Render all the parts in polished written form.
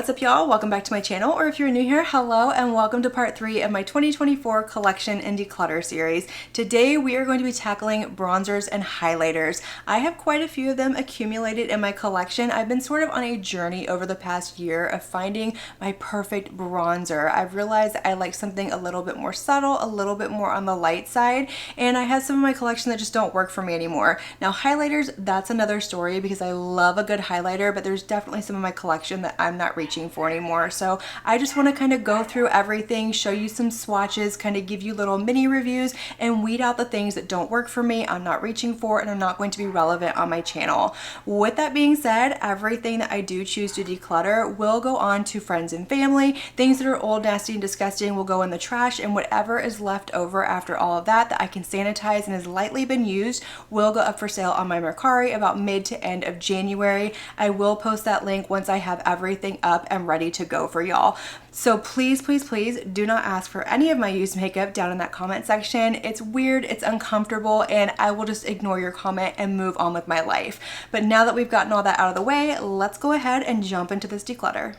What's up, y'all? Welcome back to my channel, or if you're new here, hello and welcome to part 3 of my 2024 collection and declutter series. Today we are going to be tackling bronzers and highlighters. I have quite a few of them accumulated in my collection. I've been sort of on a journey over the past year of finding my perfect bronzer. I've realized I like something a little bit more subtle, a little bit more on the light side, and I have some of my collection that just don't work for me anymore. Now highlighters, that's another story because I love a good highlighter, but there's definitely some of my collection that I'm not reaching for anymore. So I just want to kind of go through everything, show you some swatches, kind of give you little mini reviews and weed out the things that don't work for me, I'm not reaching for, and are not going to be relevant on my channel. With that being said, everything that I do choose to declutter will go on to friends and family. Things that are old, nasty, and disgusting will go in the trash, and whatever is left over after all of that I can sanitize and has lightly been used will go up for sale on my Mercari about mid to end of January. I will post that link once I have everything up and ready to go for y'all. So please, please, please do not ask for any of my used makeup down in that comment section. It's weird, it's uncomfortable, and I will just ignore your comment and move on with my life. But now that we've gotten all that out of the way, let's go ahead and jump into this declutter.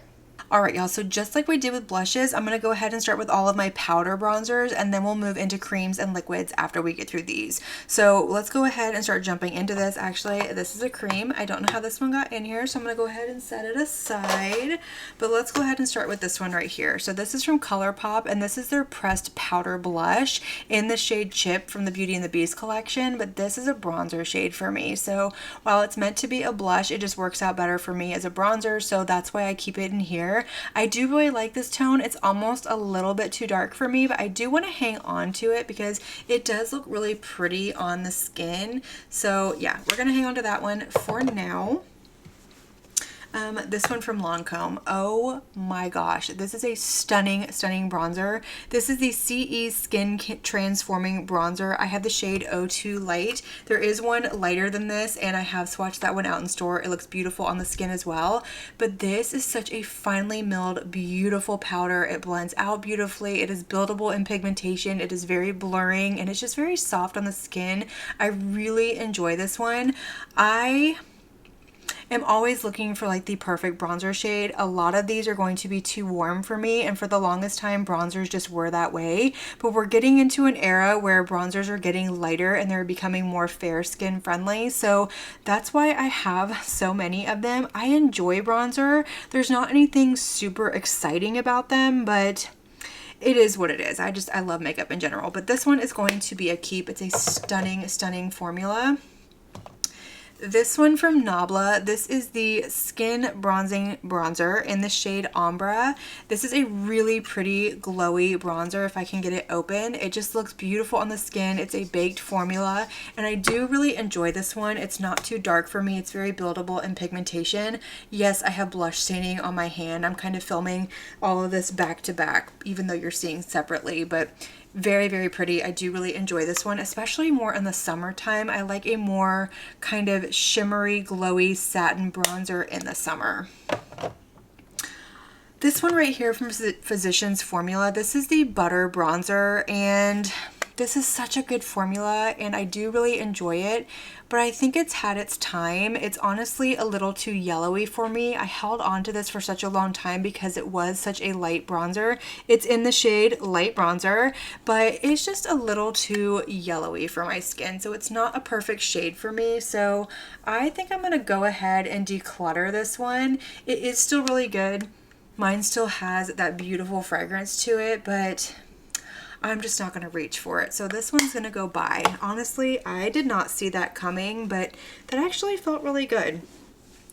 Alright y'all, so just like we did with blushes, I'm going to go ahead and start with all of my powder bronzers, and then we'll move into creams and liquids after we get through these. So let's go ahead and start jumping into this. Actually, this is a cream. I don't know how this one got in here, so I'm going to go ahead and set it aside. But let's go ahead and start with this one right here. So this is from ColourPop, and this is their pressed powder blush in the shade Chip from the Beauty and the Beast collection, but this is a bronzer shade for me. So while it's meant to be a blush, it just works out better for me as a bronzer, so that's why I keep it in here. I do really like this tone. It's almost a little bit too dark for me, but I do want to hang on to it because it does look really pretty on the skin. So yeah, we're going to hang on to that one for now. This one from Lancome. Oh my gosh, this is a stunning, stunning bronzer. This is the CE Skin Transforming Bronzer. I have the shade O2 Light. There is one lighter than this, and I have swatched that one out in store. It looks beautiful on the skin as well. But this is such a finely milled, beautiful powder. It blends out beautifully. It is buildable in pigmentation. It is very blurring, and it's just very soft on the skin. I really enjoy this one. I'm always looking for like the perfect bronzer shade. A lot of these are going to be too warm for me, and for the longest time bronzers just were that way, but we're getting into an era where bronzers are getting lighter and they're becoming more fair skin friendly, so that's why I have so many of them. I enjoy bronzer. There's not anything super exciting about them, but it is what it is. I love makeup in general, but this one is going to be a keep. It's a stunning, stunning formula. This one from Nabla, this is the Skin Bronzing Bronzer in the shade Ombre. This is a really pretty glowy bronzer if I can get it open. It just looks beautiful on the skin. It's a baked formula, and I do really enjoy this one. It's not too dark for me. It's very buildable in pigmentation. Yes, I have blush staining on my hand. I'm kind of filming all of this back to back, even though you're seeing separately, but very, very pretty. I do really enjoy this one, especially more in the summertime. I like a more kind of shimmery, glowy satin bronzer in the summer. This one right here from Physicians Formula, this is the Butter Bronzer, and this is such a good formula and I do really enjoy it, but I think it's had its time. It's honestly a little too yellowy for me. I held on to this for such a long time because it was such a light bronzer. It's in the shade Light Bronzer, but it's just a little too yellowy for my skin, so it's not a perfect shade for me. So I think I'm gonna go ahead and declutter this one. It is still really good. Mine still has that beautiful fragrance to it, but I'm just not going to reach for it. So this one's going to go by. Honestly, I did not see that coming, but that actually felt really good.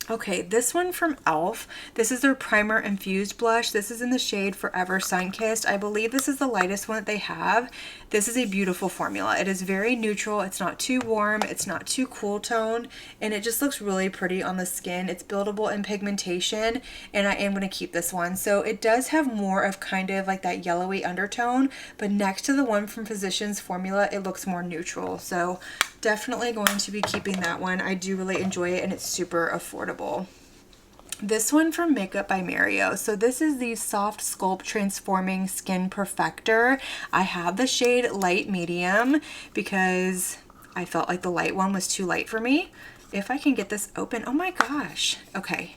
Okay, this one from e.l.f. This is their Primer Infused Blush. This is in the shade Forever Sunkissed. I believe this is the lightest one that they have. This is a beautiful formula. It is very neutral. It's not too warm. It's not too cool toned. And it just looks really pretty on the skin. It's buildable in pigmentation. And I am going to keep this one. So it does have more of kind of like that yellowy undertone. But next to the one from Physicians Formula, it looks more neutral. So definitely going to be keeping that one. I do really enjoy it and it's super affordable. This one from Makeup by Mario. So this is the Soft Sculpt Transforming Skin Perfector. I have the shade Light Medium because I felt like the light one was too light for me. If I can get this open, oh my gosh. Okay.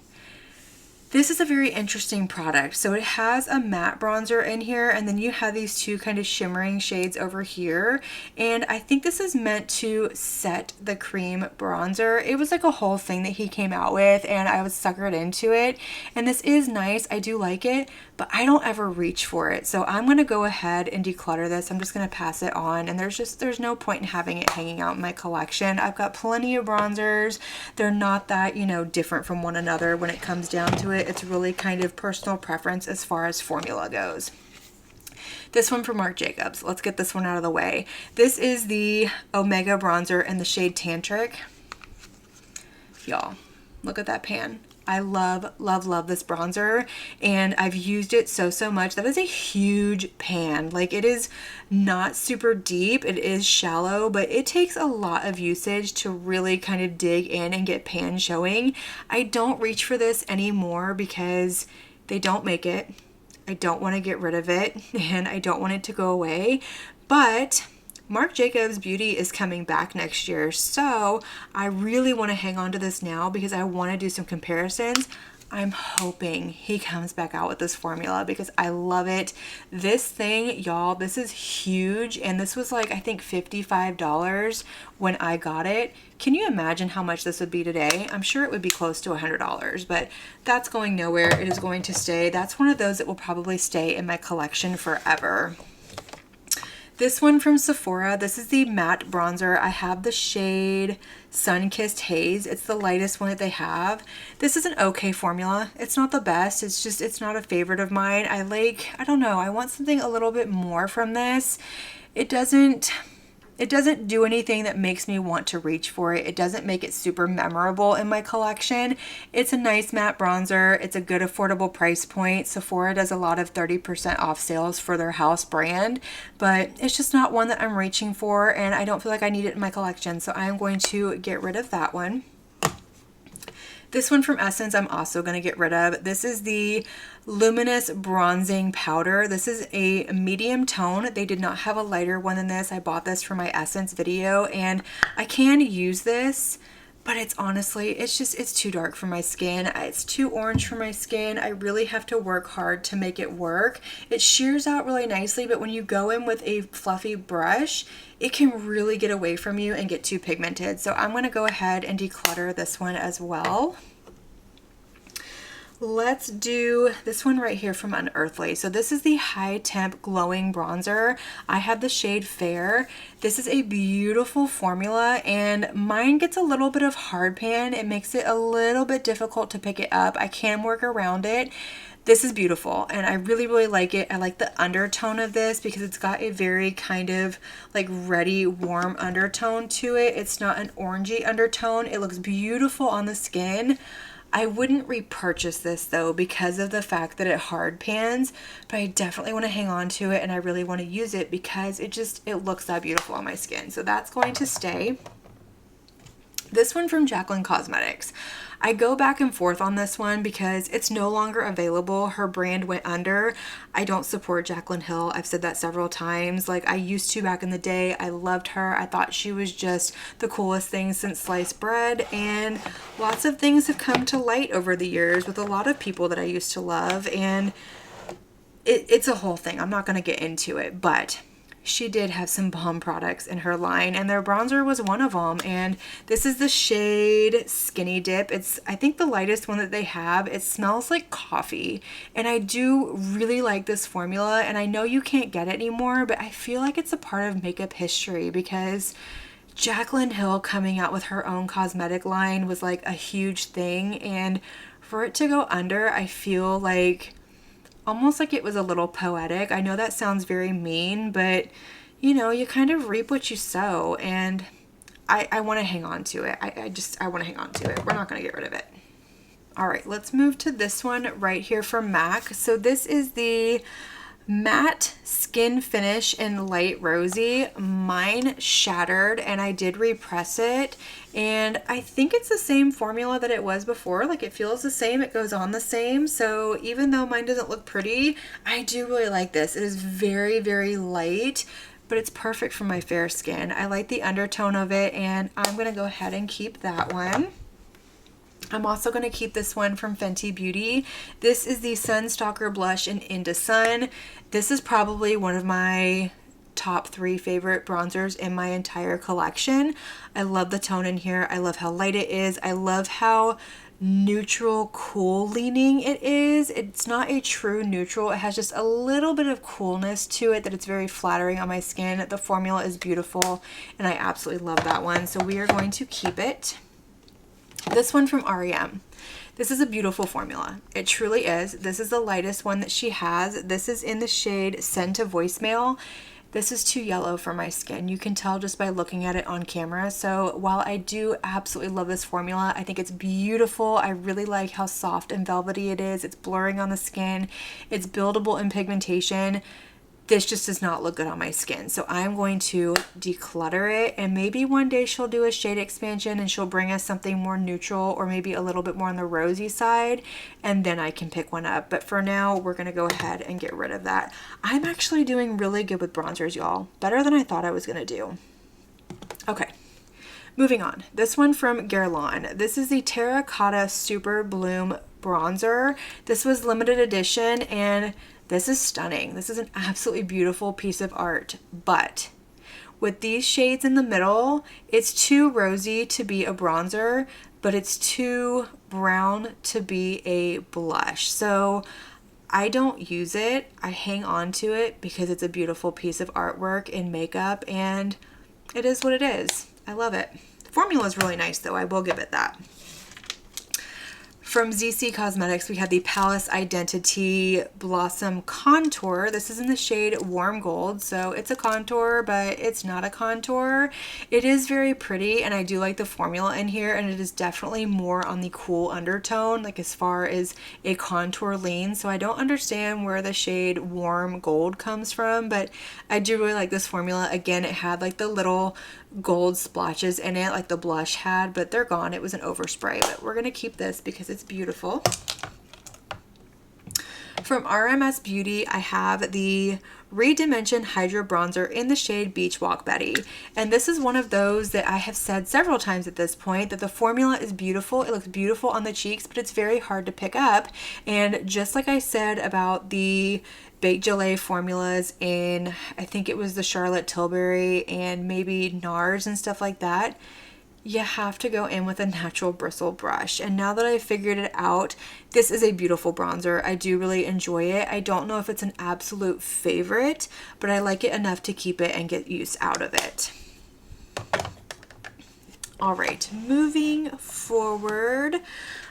This is a very interesting product. So it has a matte bronzer in here, and then you have these two kind of shimmering shades over here. And I think this is meant to set the cream bronzer. It was like a whole thing that he came out with, and I was suckered into it. And this is nice. I do like it, but I don't ever reach for it. So I'm going to go ahead and declutter this. I'm just going to pass it on, and there's no point in having it hanging out in my collection. I've got plenty of bronzers. They're not that, you know, different from one another when it comes down to it. It's really kind of personal preference as far as formula goes. This one from Marc Jacobs. Let's get this one out of the way. This is the Omega bronzer in the shade Tantric. Y'all, look at that pan. I love, love, love this bronzer, and I've used it so much. That is a huge pan. Like, it is not super deep. It is shallow, but it takes a lot of usage to really kind of dig in and get pan showing. I don't reach for this anymore because they don't make it. I don't want to get rid of it, and I don't want it to go away, but Marc Jacobs Beauty is coming back next year, so I really want to hang on to this now because I want to do some comparisons. I'm hoping he comes back out with this formula because I love it. This thing, y'all, this is huge, and this was like, I think $55 when I got it. Can you imagine how much this would be today? I'm sure it would be close to $100, but that's going nowhere. It is going to stay. That's one of those that will probably stay in my collection forever. This one from Sephora, this is the matte bronzer. I have the shade Sun-Kissed Haze. It's the lightest one that they have. This is an okay formula. It's not the best. It's not a favorite of mine. I don't know, I want something a little bit more from this. It doesn't do anything that makes me want to reach for it. It doesn't make it super memorable in my collection. It's a nice matte bronzer. It's a good affordable price point. Sephora does a lot of 30% off sales for their house brand, but it's just not one that I'm reaching for, and I don't feel like I need it in my collection, so I am going to get rid of that one. This one from Essence I'm also going to get rid of. This is the Luminous Bronzing Powder. This is a medium tone. They did not have a lighter one than this. I bought this for my Essence video, and I can use this, but it's honestly, it's too dark for my skin. It's too orange for my skin. I really have to work hard to make it work. It shears out really nicely, but when you go in with a fluffy brush, it can really get away from you and get too pigmented. So I'm going to go ahead and declutter this one as well. Let's do this one right here from Unearthly. So this is the High Temp Glowing Bronzer. I have the shade Fair. This is a beautiful formula, and mine gets a little bit of hard pan. It makes it a little bit difficult to pick it up. I can work around it. This is beautiful, and I really, really like it. I like the undertone of this because it's got a very kind of like reddy, warm undertone to it. It's not an orangey undertone. It looks beautiful on the skin. I wouldn't repurchase this though because of the fact that it hard pans, but I definitely want to hang on to it, and I really want to use it because it looks that beautiful on my skin. So that's going to stay. This one from Jaclyn Cosmetics. I go back and forth on this one because it's no longer available. Her brand went under. I don't support Jaclyn Hill. I've said that several times. Like, I used to back in the day. I loved her. I thought she was just the coolest thing since sliced bread, and lots of things have come to light over the years with a lot of people that I used to love, and it's a whole thing. I'm not going to get into it, but she did have some bomb products in her line, and their bronzer was one of them. And this is the shade Skinny Dip. It's, I think, the lightest one that they have. It smells like coffee, and I do really like this formula, and I know you can't get it anymore, but I feel like it's a part of makeup history because Jaclyn Hill coming out with her own cosmetic line was like a huge thing, and for it to go under, I feel like almost like it was a little poetic. I know that sounds very mean, but you know, you kind of reap what you sow, and I want to hang on to it. I want to hang on to it. We're not going to get rid of it. All right, let's move to this one right here from MAC. So this is the Matte Skin Finish in Light Rosy. Mine shattered, and I did repress it, and I think it's the same formula that it was before. Like, it feels the same, it goes on the same. So even though mine doesn't look pretty, I do really like this. It is very, very light, but it's perfect for my fair skin. I like the undertone of it, and I'm gonna go ahead and keep that one. I'm also going to keep this one from Fenty Beauty. This is the Sunstalker Blush in Into Sun. This is probably one of my top 3 favorite bronzers in my entire collection. I love the tone in here. I love how light it is. I love how neutral, cool leaning it is. It's not a true neutral. It has just a little bit of coolness to it that it's very flattering on my skin. The formula is beautiful and I absolutely love that one. So we are going to keep it. This one from REM. This is a beautiful formula. It truly is. This is the lightest one that she has. This is in the shade Send to Voicemail. This is too yellow for my skin. You can tell just by looking at it on camera. So while I do absolutely love this formula, I think it's beautiful. I really like how soft and velvety it is. It's blurring on the skin. It's buildable in pigmentation. This just does not look good on my skin. So I'm going to declutter it, and maybe one day she'll do a shade expansion and she'll bring us something more neutral or maybe a little bit more on the rosy side, and then I can pick one up. But for now, we're gonna go ahead and get rid of that. I'm actually doing really good with bronzers, y'all. Better than I thought I was gonna do. Okay. Moving on. This one from Guerlain. This is the Terracotta Super Bloom Bronzer. This was limited edition and this is stunning. This is an absolutely beautiful piece of art, but with these shades in the middle, it's too rosy to be a bronzer, but it's too brown to be a blush. So I don't use it. I hang on to it because it's a beautiful piece of artwork in makeup, and it is what it is. I love it. The formula is really nice though, I will give it that. From ZC Cosmetics, we have the Palace Identity Blossom Contour. This is in the shade Warm Gold, so it's a contour, but it's not a contour. It is very pretty, and I do like the formula in here, and it is definitely more on the cool undertone, like as far as a contour lean, so I don't understand where the shade Warm Gold comes from, but I do really like this formula. Again, it had like the little gold splotches in it like the blush had, but they're gone. It was an overspray, but we're gonna keep this because it's beautiful. From RMS Beauty, I have the Redimension Hydra Bronzer in the shade Beach Walk Betty. And this is one of those that I have said several times at this point that the formula is beautiful. It looks beautiful on the cheeks, but it's very hard to pick up. And just like I said about the Baked Gelée formulas in, I think it was the Charlotte Tilbury and maybe NARS and stuff like that, you have to go in with a natural bristle brush. And now that I've figured it out, this is a beautiful bronzer. I do really enjoy it. I don't know if it's an absolute favorite, but I like it enough to keep it and get use out of it. All right, moving forward,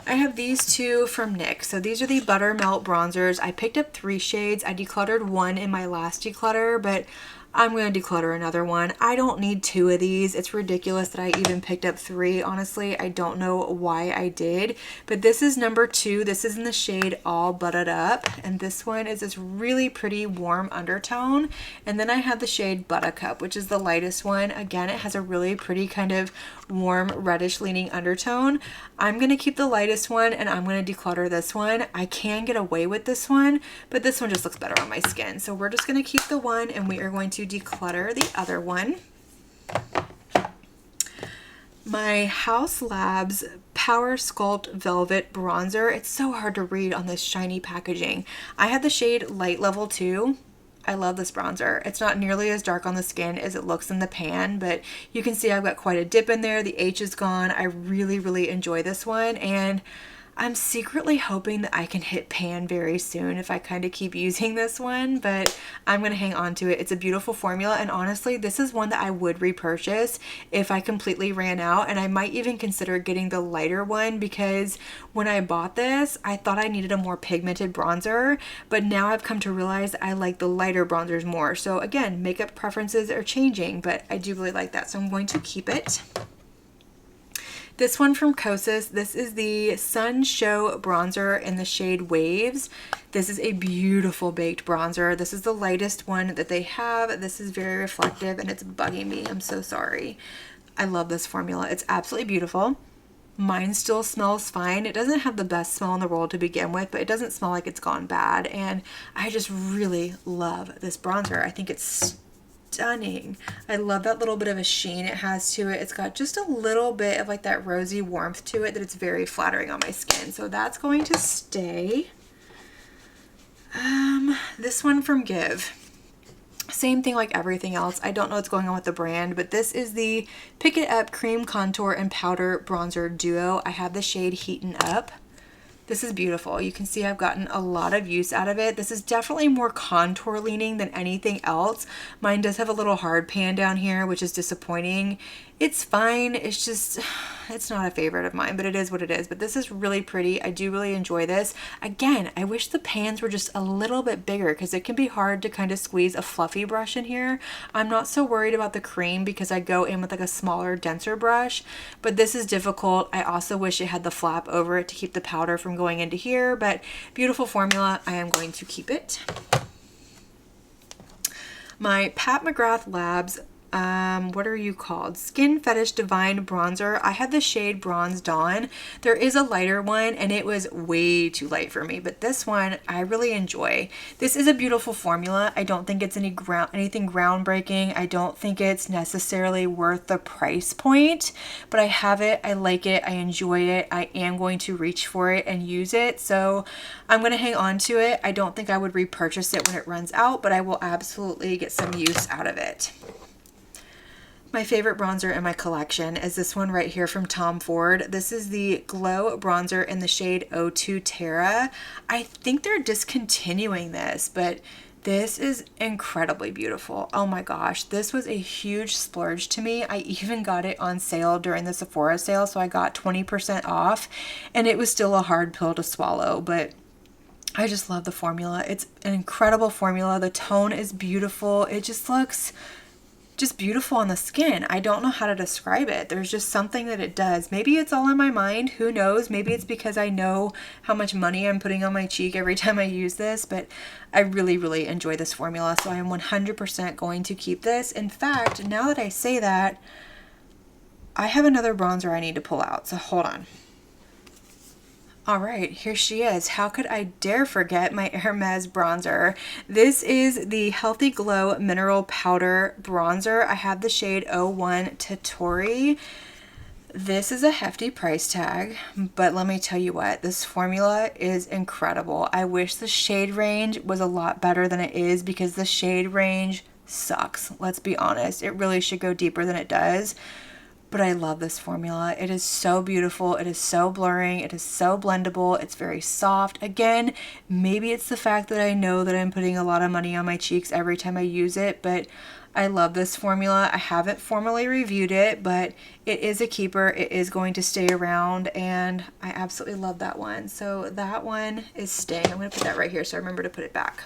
I have these two from NYX. So these are the Buttermelt bronzers. I picked up 3 shades. I decluttered one in my last declutter, but I'm going to declutter another one. I don't need 2 of these. It's ridiculous that I even picked up 3. Honestly, I don't know why I did, but this is number 2. This is in the shade All Buttered Up, and this one is this really pretty warm undertone. And then I have the shade Buttercup, which is the lightest one. Again, it has a really pretty kind of warm reddish leaning undertone. I'm going to keep the lightest one and I'm going to declutter this one. I can get away with this one, but this one just looks better on my skin. So we're just going to keep the one and we are going to declutter the other one. My Haus Labs Power Sculpt Velvet Bronzer. It's so hard to read on this shiny packaging. I have the shade Light Level 2. I love this bronzer. It's not nearly as dark on the skin as it looks in the pan, but you can see I've got quite a dip in there. The H is gone. I really, really enjoy this one, and I'm secretly hoping that I can hit pan very soon if I kind of keep using this one, but I'm going to hang on to it. It's a beautiful formula, and honestly, this is one that I would repurchase if I completely ran out, and I might even consider getting the lighter one because when I bought this, I thought I needed a more pigmented bronzer, but now I've come to realize I like the lighter bronzers more. So again, makeup preferences are changing, but I do really like that, so I'm going to keep it. This one from Kosas, this is the Sun Show Bronzer in the shade Waves. This is a beautiful baked bronzer. This is the lightest one that they have. This is very reflective and it's bugging me. I'm so sorry. I love this formula. It's absolutely beautiful. Mine still smells fine. It doesn't have the best smell in the world to begin with, but it doesn't smell like it's gone bad. And I just really love this bronzer. I think it's stunning. I love that little bit of a sheen it has to it. It's got just a little bit of like that rosy warmth to it that it's very flattering on my skin. So that's going to stay. This one from Give. Same thing like everything else. I don't know what's going on with the brand, but this is the Pick It Up Cream Contour and Powder Bronzer Duo. I have the shade Heatin' Up. This is beautiful. You can see I've gotten a lot of use out of it. This is definitely more contour leaning than anything else. Mine does have a little hard pan down here, which is disappointing. It's fine. It's just, it's not a favorite of mine, but it is what it is. But this is really pretty. I do really enjoy this. Again, I wish the pans were just a little bit bigger because it can be hard to kind of squeeze a fluffy brush in here. I'm not so worried about the cream because I go in with like a smaller, denser brush, but this is difficult. I also wish it had the flap over it to keep the powder from going into here, but beautiful formula. I am going to keep it. My Pat McGrath Labs, what are you called? Skin Fetish Divine Bronzer. I had the shade Bronze Dawn. There is a lighter one and it was way too light for me, but this one I really enjoy. This is a beautiful formula. I don't think it's anything groundbreaking. I don't think it's necessarily worth the price point, but I have it. I like it. I enjoy it. I am going to reach for it and use it. So I'm going to hang on to it. I don't think I would repurchase it when it runs out, but I will absolutely get some use out of it. My favorite bronzer in my collection is this one right here from Tom Ford. This is the Glow Bronzer in the shade 02 Terra. I think they're discontinuing this, but this is incredibly beautiful. Oh my gosh, this was a huge splurge to me. I even got it on sale during the Sephora sale, so I got 20% off, and it was still a hard pill to swallow, but I just love the formula. It's an incredible formula. The tone is beautiful. It just looks just beautiful on the skin. I don't know how to describe it. There's just something that it does. Maybe it's all in my mind. Who knows? Maybe it's because I know how much money I'm putting on my cheek every time I use this, but I really, really enjoy this formula. So I am 100% going to keep this. In fact, now that I say that, I have another bronzer I need to pull out. So hold on. All right, here she is. How could I dare forget my Hermes bronzer? This is the Healthy Glow Mineral Powder Bronzer. I have the shade 01 Tatori. This is a hefty price tag, but let me tell you what, this formula is incredible. I wish the shade range was a lot better than it is because the shade range sucks. Let's be honest. It really should go deeper than it does. But I love this formula. It is so beautiful. It is so blurring. It is so blendable. It's very soft. Again, maybe it's the fact that I know that I'm putting a lot of money on my cheeks every time I use it, but I love this formula. I haven't formally reviewed it, but it is a keeper. It is going to stay around, and I absolutely love that one. So that one is staying. I'm going to put that right here so I remember to put it back.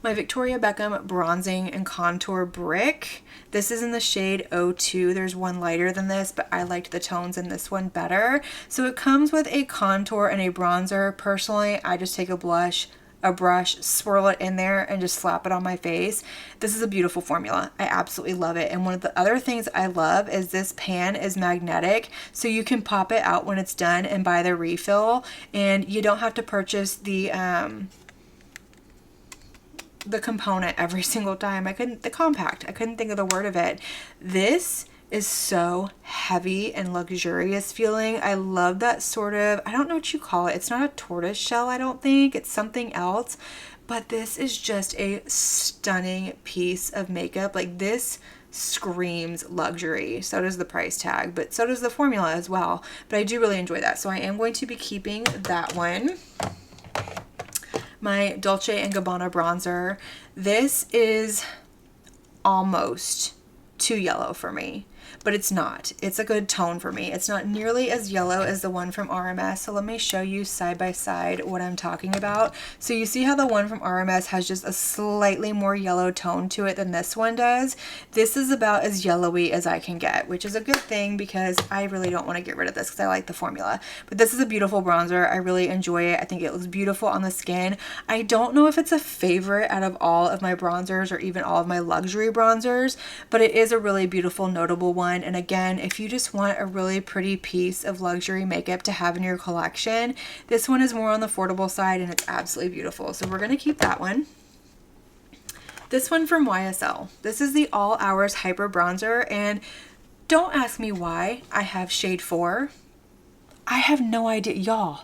My Victoria Beckham Bronzing and Contour Brick. This is in the shade 02. There's one lighter than this, but I liked the tones in this one better. So it comes with a contour and a bronzer. Personally, I just take a brush, swirl it in there, and just slap it on my face. This is a beautiful formula. I absolutely love it. And one of the other things I love is this pan is magnetic, so you can pop it out when it's done and buy the refill, and you don't have to purchase the component every single time. The compact. I couldn't think of the word of it. This is so heavy and luxurious feeling. I love that sort of, I don't know what you call it. It's not a tortoise shell, I don't think. It's something else. But this is just a stunning piece of makeup. Like, this screams luxury. So does the price tag, but so does the formula as well. But I do really enjoy that. So I am going to be keeping that one. My Dolce & Gabbana bronzer. This is almost too yellow for me, but it's not. It's a good tone for me. It's not nearly as yellow as the one from RMS. So let me show you side by side what I'm talking about. So you see how the one from RMS has just a slightly more yellow tone to it than this one does. This is about as yellowy as I can get, which is a good thing because I really don't want to get rid of this because I like the formula. But this is a beautiful bronzer. I really enjoy it. I think it looks beautiful on the skin. I don't know if it's a favorite out of all of my bronzers or even all of my luxury bronzers, but it is a really beautiful, notable one. And again, if you just want a really pretty piece of luxury makeup to have in your collection, this one is more on the affordable side and it's absolutely beautiful. So we're going to keep that one. This one from YSL. This is the All Hours Hyper Bronzer, and don't ask me why I have shade 4. I have no idea, y'all.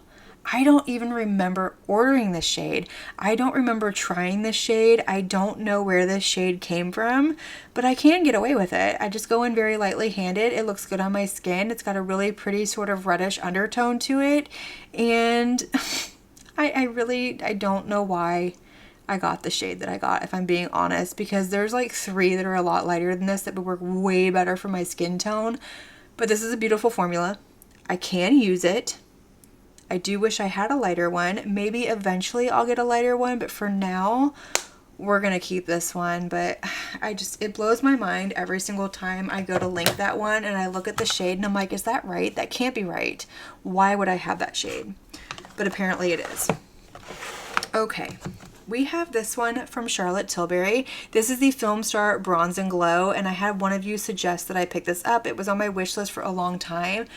I don't even remember ordering this shade. I don't remember trying this shade. I don't know where this shade came from, but I can get away with it. I just go in very lightly handed. It looks good on my skin. It's got a really pretty sort of reddish undertone to it. And I don't know why I got the shade that I got, if I'm being honest, because there's like 3 that are a lot lighter than this that would work way better for my skin tone. But this is a beautiful formula. I can use it. I do wish I had a lighter one. Maybe eventually I'll get a lighter one, but for now, we're gonna keep this one. But it blows my mind every single time I go to link that one and I look at the shade and I'm like, is that right? That can't be right. Why would I have that shade? But apparently it is. Okay. We have this one from Charlotte Tilbury. This is the Film Star Bronze and Glow, and I had one of you suggest that I pick this up. It was on my wish list for a long time.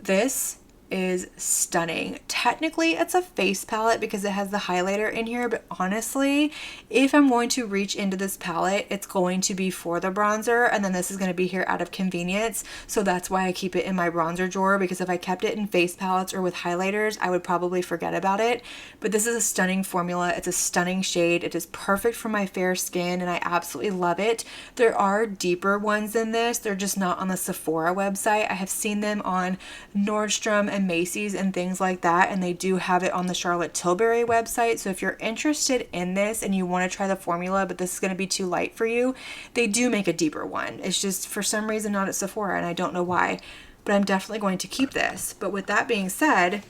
This is stunning. Technically it's a face palette because it has the highlighter in here, but honestly, if I'm going to reach into this palette, it's going to be for the bronzer, and then this is going to be here out of convenience. So that's why I keep it in my bronzer drawer, because if I kept it in face palettes or with highlighters, I would probably forget about it. But this is a stunning formula. It's a stunning shade. It is perfect for my fair skin and I absolutely love it. There are deeper ones than this. They're just not on the Sephora website. I have seen them on Nordstrom and Macy's and things like that, and they do have it on the Charlotte Tilbury website. So if you're interested in this and you want to try the formula but this is going to be too light for you, they do make a deeper one. It's just for some reason not at Sephora and I don't know why, but I'm definitely going to keep this. But with that being said,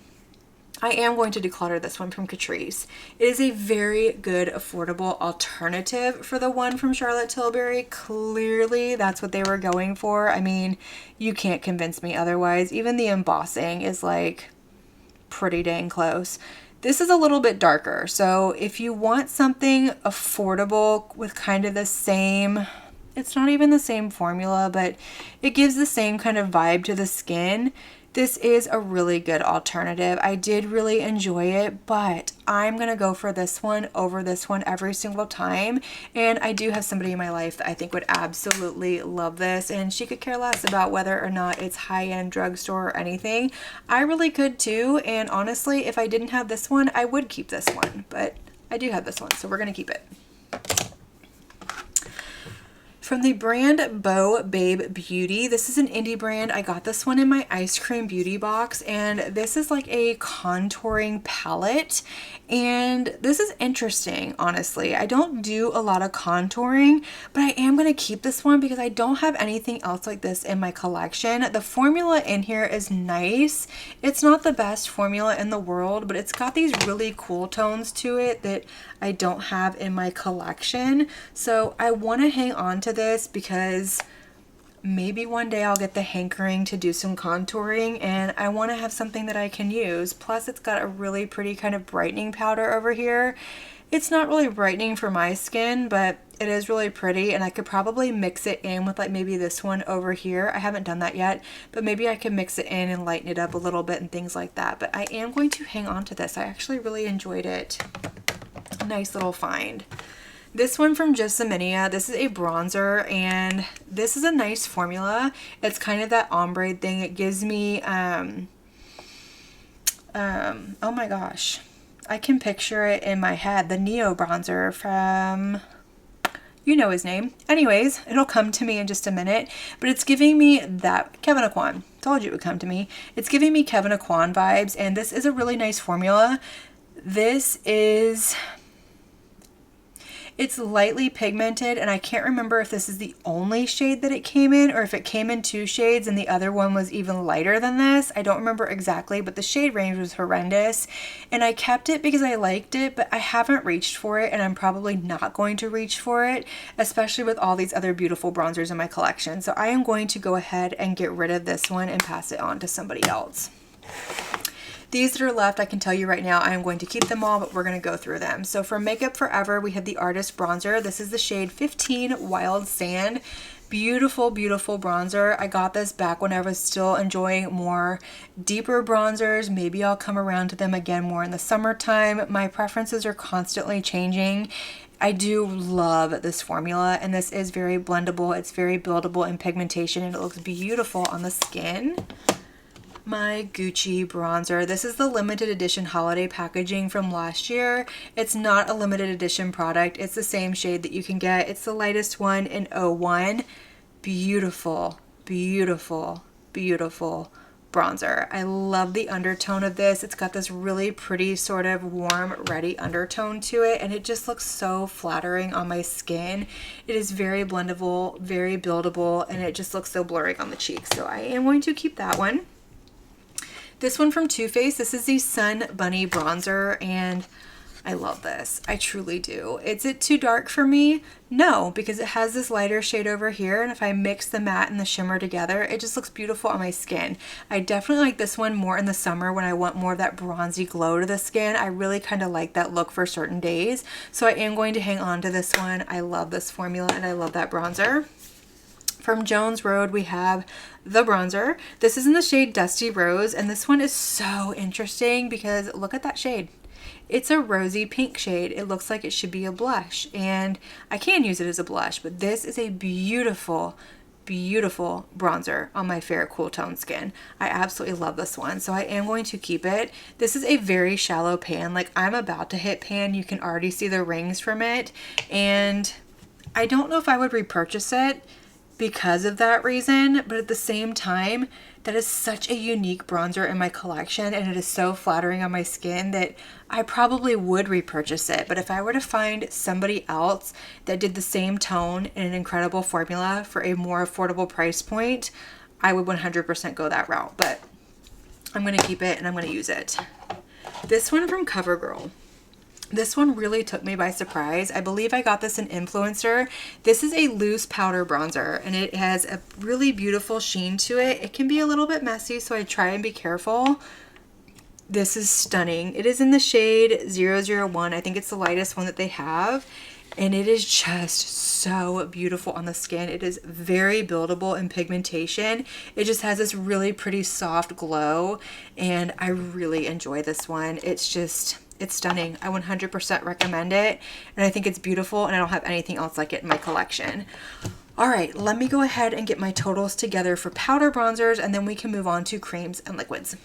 I am going to declutter this one from Catrice. It is a very good, affordable alternative for the one from Charlotte Tilbury. Clearly, that's what they were going for. I mean, you can't convince me otherwise. Even the embossing is like pretty dang close. This is a little bit darker. So if you want something affordable with kind of the same, it's not even the same formula, but it gives the same kind of vibe to the skin, this is a really good alternative. I did really enjoy it, but I'm going to go for this one over this one every single time. And I do have somebody in my life that I think would absolutely love this, and she could care less about whether or not it's high-end drugstore or anything. I really could too, and honestly, if I didn't have this one, I would keep this one, but I do have this one, so we're going to keep it. From the brand Beau Babe Beauty, this is an indie brand. I got this one in my ice cream beauty box, and this is like a contouring palette, and this is interesting, honestly. I don't do a lot of contouring, but I am going to keep this one because I don't have anything else like this in my collection. The formula in here is nice. It's not the best formula in the world, but it's got these really cool tones to it that I don't have in my collection. So I want to hang on to this because maybe one day I'll get the hankering to do some contouring, and I want to have something that I can use. Plus it's got a really pretty kind of brightening powder over here. It's not really brightening for my skin, but it is really pretty, and I could probably mix it in with like maybe this one over here. I haven't done that yet, but maybe I can mix it in and lighten it up a little bit and things like that. But I am going to hang on to this. I actually really enjoyed it. Nice little find. This one from Gelsaminia, this is a bronzer, and this is a nice formula. It's kind of that ombre thing. It gives me oh my gosh, I can picture it in my head, the Neo bronzer from, you know his name. Anyways, it'll come to me in just a minute, but it's giving me that Kevin Aquan. Told you it would come to me. It's giving me Kevin Aquan vibes, and this is a really nice formula. This is, it's lightly pigmented, and I can't remember if this is the only shade that it came in or if it came in 2 shades and the other one was even lighter than this. I don't remember exactly, but the shade range was horrendous, and I kept it because I liked it, but I haven't reached for it, and I'm probably not going to reach for it, especially with all these other beautiful bronzers in my collection. So I am going to go ahead and get rid of this one and pass it on to somebody else. These that are left, I can tell you right now, I am going to keep them all, but we're going to go through them. So for Makeup Forever, we have the Artist Bronzer. This is the shade 15 Wild Sand. Beautiful, beautiful bronzer. I got this back when I was still enjoying more deeper bronzers. Maybe I'll come around to them again more in the summertime. My preferences are constantly changing. I do love this formula, and this is very blendable. It's very buildable in pigmentation, and it looks beautiful on the skin. My Gucci bronzer. This is the limited edition holiday packaging from last year. It's not a limited edition product. It's the same shade that you can get. It's the lightest one in 01. Beautiful, beautiful, beautiful bronzer. I love the undertone of this. It's got this really pretty sort of warm, ready undertone to it, and it just looks so flattering on my skin. It is very blendable, very buildable, and it just looks so blurring on the cheeks. So I am going to keep that one. This one from Too Faced, this is the Sun Bunny bronzer, and I love this. I truly do. Is it too dark for me? No, because it has this lighter shade over here, and if I mix the matte and the shimmer together, it just looks beautiful on my skin. I definitely like this one more in the summer when I want more of that bronzy glow to the skin. I really kind of like that look for certain days, so I am going to hang on to this one. I love this formula, and I love that bronzer. From Jones Road, we have the bronzer. This is in the shade Dusty Rose, and this one is so interesting because look at that shade. It's a rosy pink shade. It looks like it should be a blush, and I can use it as a blush, but this is a beautiful, beautiful bronzer on my fair cool tone skin. I absolutely love this one, so I am going to keep it. This is a very shallow pan. Like, I'm about to hit pan. You can already see the rings from it, and I don't know if I would repurchase it because of that reason, but at the same time, that is such a unique bronzer in my collection, and it is so flattering on my skin that I probably would repurchase it. But if I were to find somebody else that did the same tone in an incredible formula for a more affordable price point, I would 100% go that route. But I'm going to keep it, and I'm going to use it. This one from CoverGirl. This one really took me by surprise. I believe I got this in Influencer. This is a loose powder bronzer, and it has a really beautiful sheen to it. It can be a little bit messy, so I try and be careful. This is stunning. It is in the shade 001. I think it's the lightest one that they have, and it is just so beautiful on the skin. It is very buildable in pigmentation. It just has this really pretty soft glow, and I really enjoy this one. It's stunning. I 100% recommend it, and I think it's beautiful, and I don't have anything else like it in my collection. All right, let me go ahead and get my totals together for powder bronzers, and then we can move on to creams and liquids.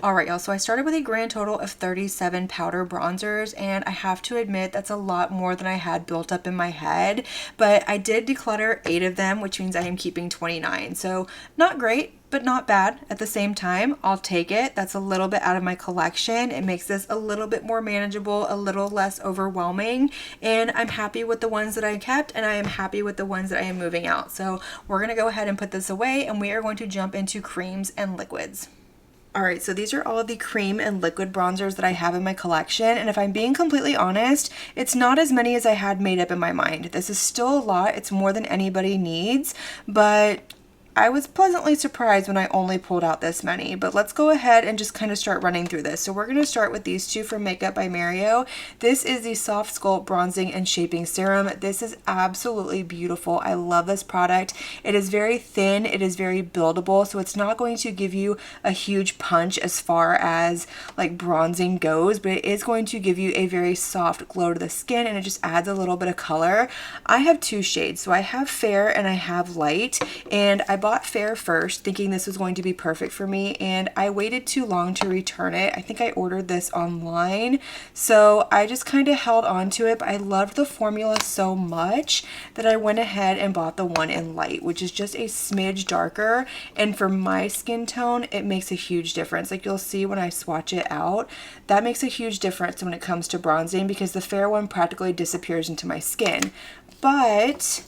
All right, y'all, so I started with a grand total of 37 powder bronzers, and I have to admit that's a lot more than I had built up in my head, but I did declutter 8 of them, which means I am keeping 29. So not great, but not bad at the same time. I'll take it. That's a little bit out of my collection. It makes this a little bit more manageable, a little less overwhelming, and I'm happy with the ones that I kept, and I am happy with the ones that I am moving out. So we're gonna go ahead and put this away, and we are going to jump into creams and liquids. All right, so these are all of the cream and liquid bronzers that I have in my collection, and if I'm being completely honest, it's not as many as I had made up in my mind. This is still a lot. It's more than anybody needs, but I was pleasantly surprised when I only pulled out this many, but let's go ahead and just kind of start running through this. So we're going to start with these two from Makeup by Mario. This is the Soft Sculpt Bronzing and Shaping Serum. This is absolutely beautiful. I love this product. It is very thin. It is very buildable, so it's not going to give you a huge punch as far as like bronzing goes, but it is going to give you a very soft glow to the skin, and it just adds a little bit of color. I have 2 shades, so I have Fair and I have Light, and I bought Fair first thinking this was going to be perfect for me, and I waited too long to return it. I think I ordered this online, so I just kind of held on to it, but I loved the formula so much that I went ahead and bought the one in Light, which is just a smidge darker, and for my skin tone it makes a huge difference. Like, you'll see when I swatch it out, that makes a huge difference when it comes to bronzing, because the Fair one practically disappears into my skin. But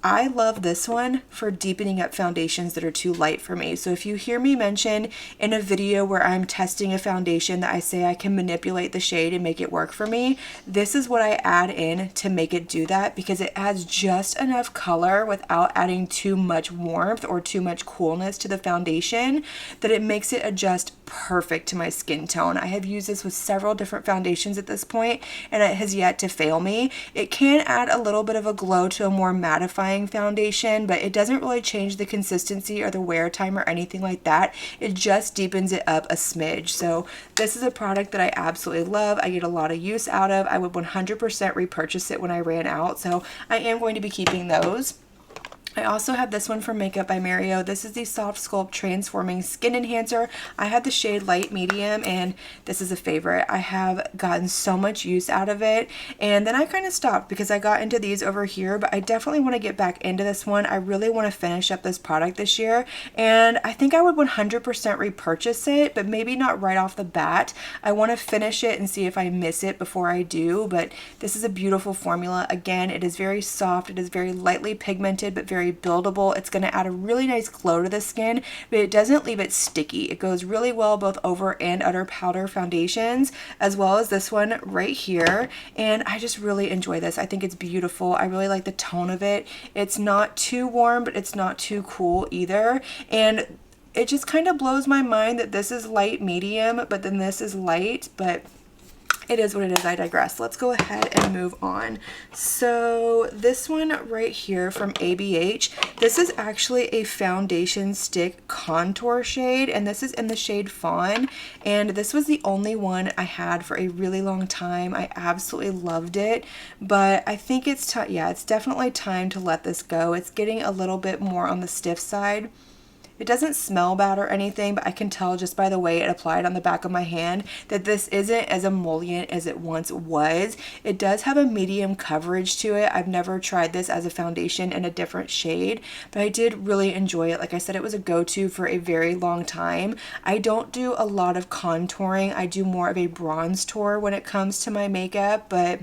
I love this one for deepening up foundations that are too light for me. So if you hear me mention in a video where I'm testing a foundation that I say I can manipulate the shade and make it work for me, this is what I add in to make it do that, because it adds just enough color without adding too much warmth or too much coolness to the foundation that it makes it adjust perfect to my skin tone. I have used this with several different foundations at this point, and it has yet to fail me. It can add a little bit of a glow to a more mattifying mattifying foundation, but it doesn't really change the consistency or the wear time or anything like that. It just deepens it up a smidge. So this is a product that I absolutely love. I get a lot of use out of. I would 100% repurchase it when I ran out, so I am going to be keeping those. I also have this one from Makeup by Mario. This is the Soft Sculpt Transforming Skin Enhancer. I had the shade Light Medium, and this is a favorite. I have gotten so much use out of it, and then I kind of stopped because I got into these over here, but I definitely want to get back into this one. I really want to finish up this product this year, and I think I would 100% repurchase it, but maybe not right off the bat. I want to finish it and see if I miss it before I do, but this is a beautiful formula. Again, it is very soft. It is very lightly pigmented, but very buildable. It's going to add a really nice glow to the skin, but it doesn't leave it sticky. It goes really well both over and under powder foundations, as well as this one right here, and I just really enjoy this. I think it's beautiful. I really like the tone of it. It's not too warm, but it's not too cool either, and it just kind of blows my mind that this is light medium, but then this is light, but it is what it is. I digress. Let's go ahead and move on. So this one right here from ABH, this is actually a foundation stick contour shade, and this is in the shade Fawn, and this was the only one I had for a really long time. I absolutely loved it, but I think it's time, yeah, it's definitely time to let this go. It's getting a little bit more on the stiff side. It doesn't smell bad or anything, but I can tell just by the way it applied on the back of my hand that this isn't as emollient as it once was. It does have a medium coverage to it. I've never tried this as a foundation in a different shade, but I did really enjoy it. Like I said, it was a go-to for a very long time. I don't do a lot of contouring. I do more of a bronze tour when it comes to my makeup, but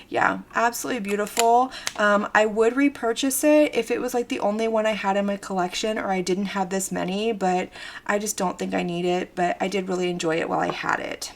yeah, absolutely beautiful. I would repurchase it if it was like the only one I had in my collection or I didn't have this many, but I just don't think I need it, but I did really enjoy it while I had it.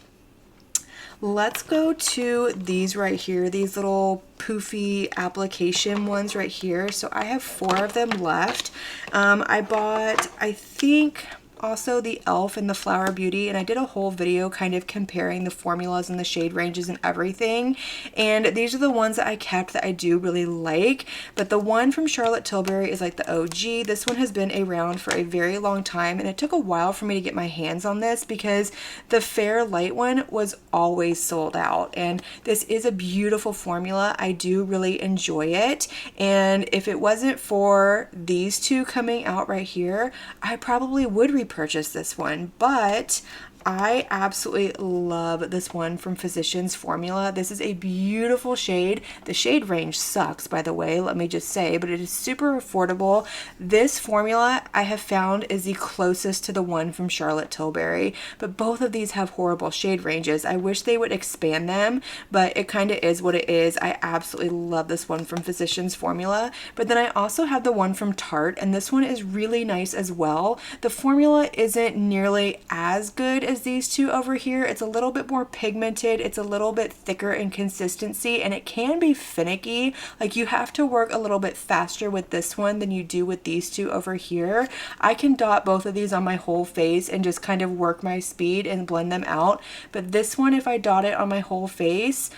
Let's go to these right here, these little poofy application ones right here. So I have 4 of them left. I bought, I think, also the e.l.f. and the Flower Beauty, and I did a whole video kind of comparing the formulas and the shade ranges and everything, and these are the ones that I kept that I do really like. But the one from Charlotte Tilbury is like the OG. This one has been around for a very long time, and it took a while for me to get my hands on this because the Fair Light one was always sold out, and this is a beautiful formula. I do really enjoy it, and if it wasn't for these two coming out right here, I probably would repurchase this one, but I absolutely love this one from Physicians Formula. This is a beautiful shade. The shade range sucks, by the way, let me just say, but it is super affordable. This formula I have found is the closest to the one from Charlotte Tilbury, but both of these have horrible shade ranges. I wish they would expand them, but it kind of is what it is. I absolutely love this one from Physicians Formula, but then I also have the one from Tarte, and this one is really nice as well. The formula isn't nearly as good as these two over here. It's a little bit more pigmented, it's a little bit thicker in consistency, and it can be finicky. Like, you have to work a little bit faster with this one than you do with these two over here. I can dot both of these on my whole face and just kind of work my speed and blend them out, but this one, if I dot it on my whole face,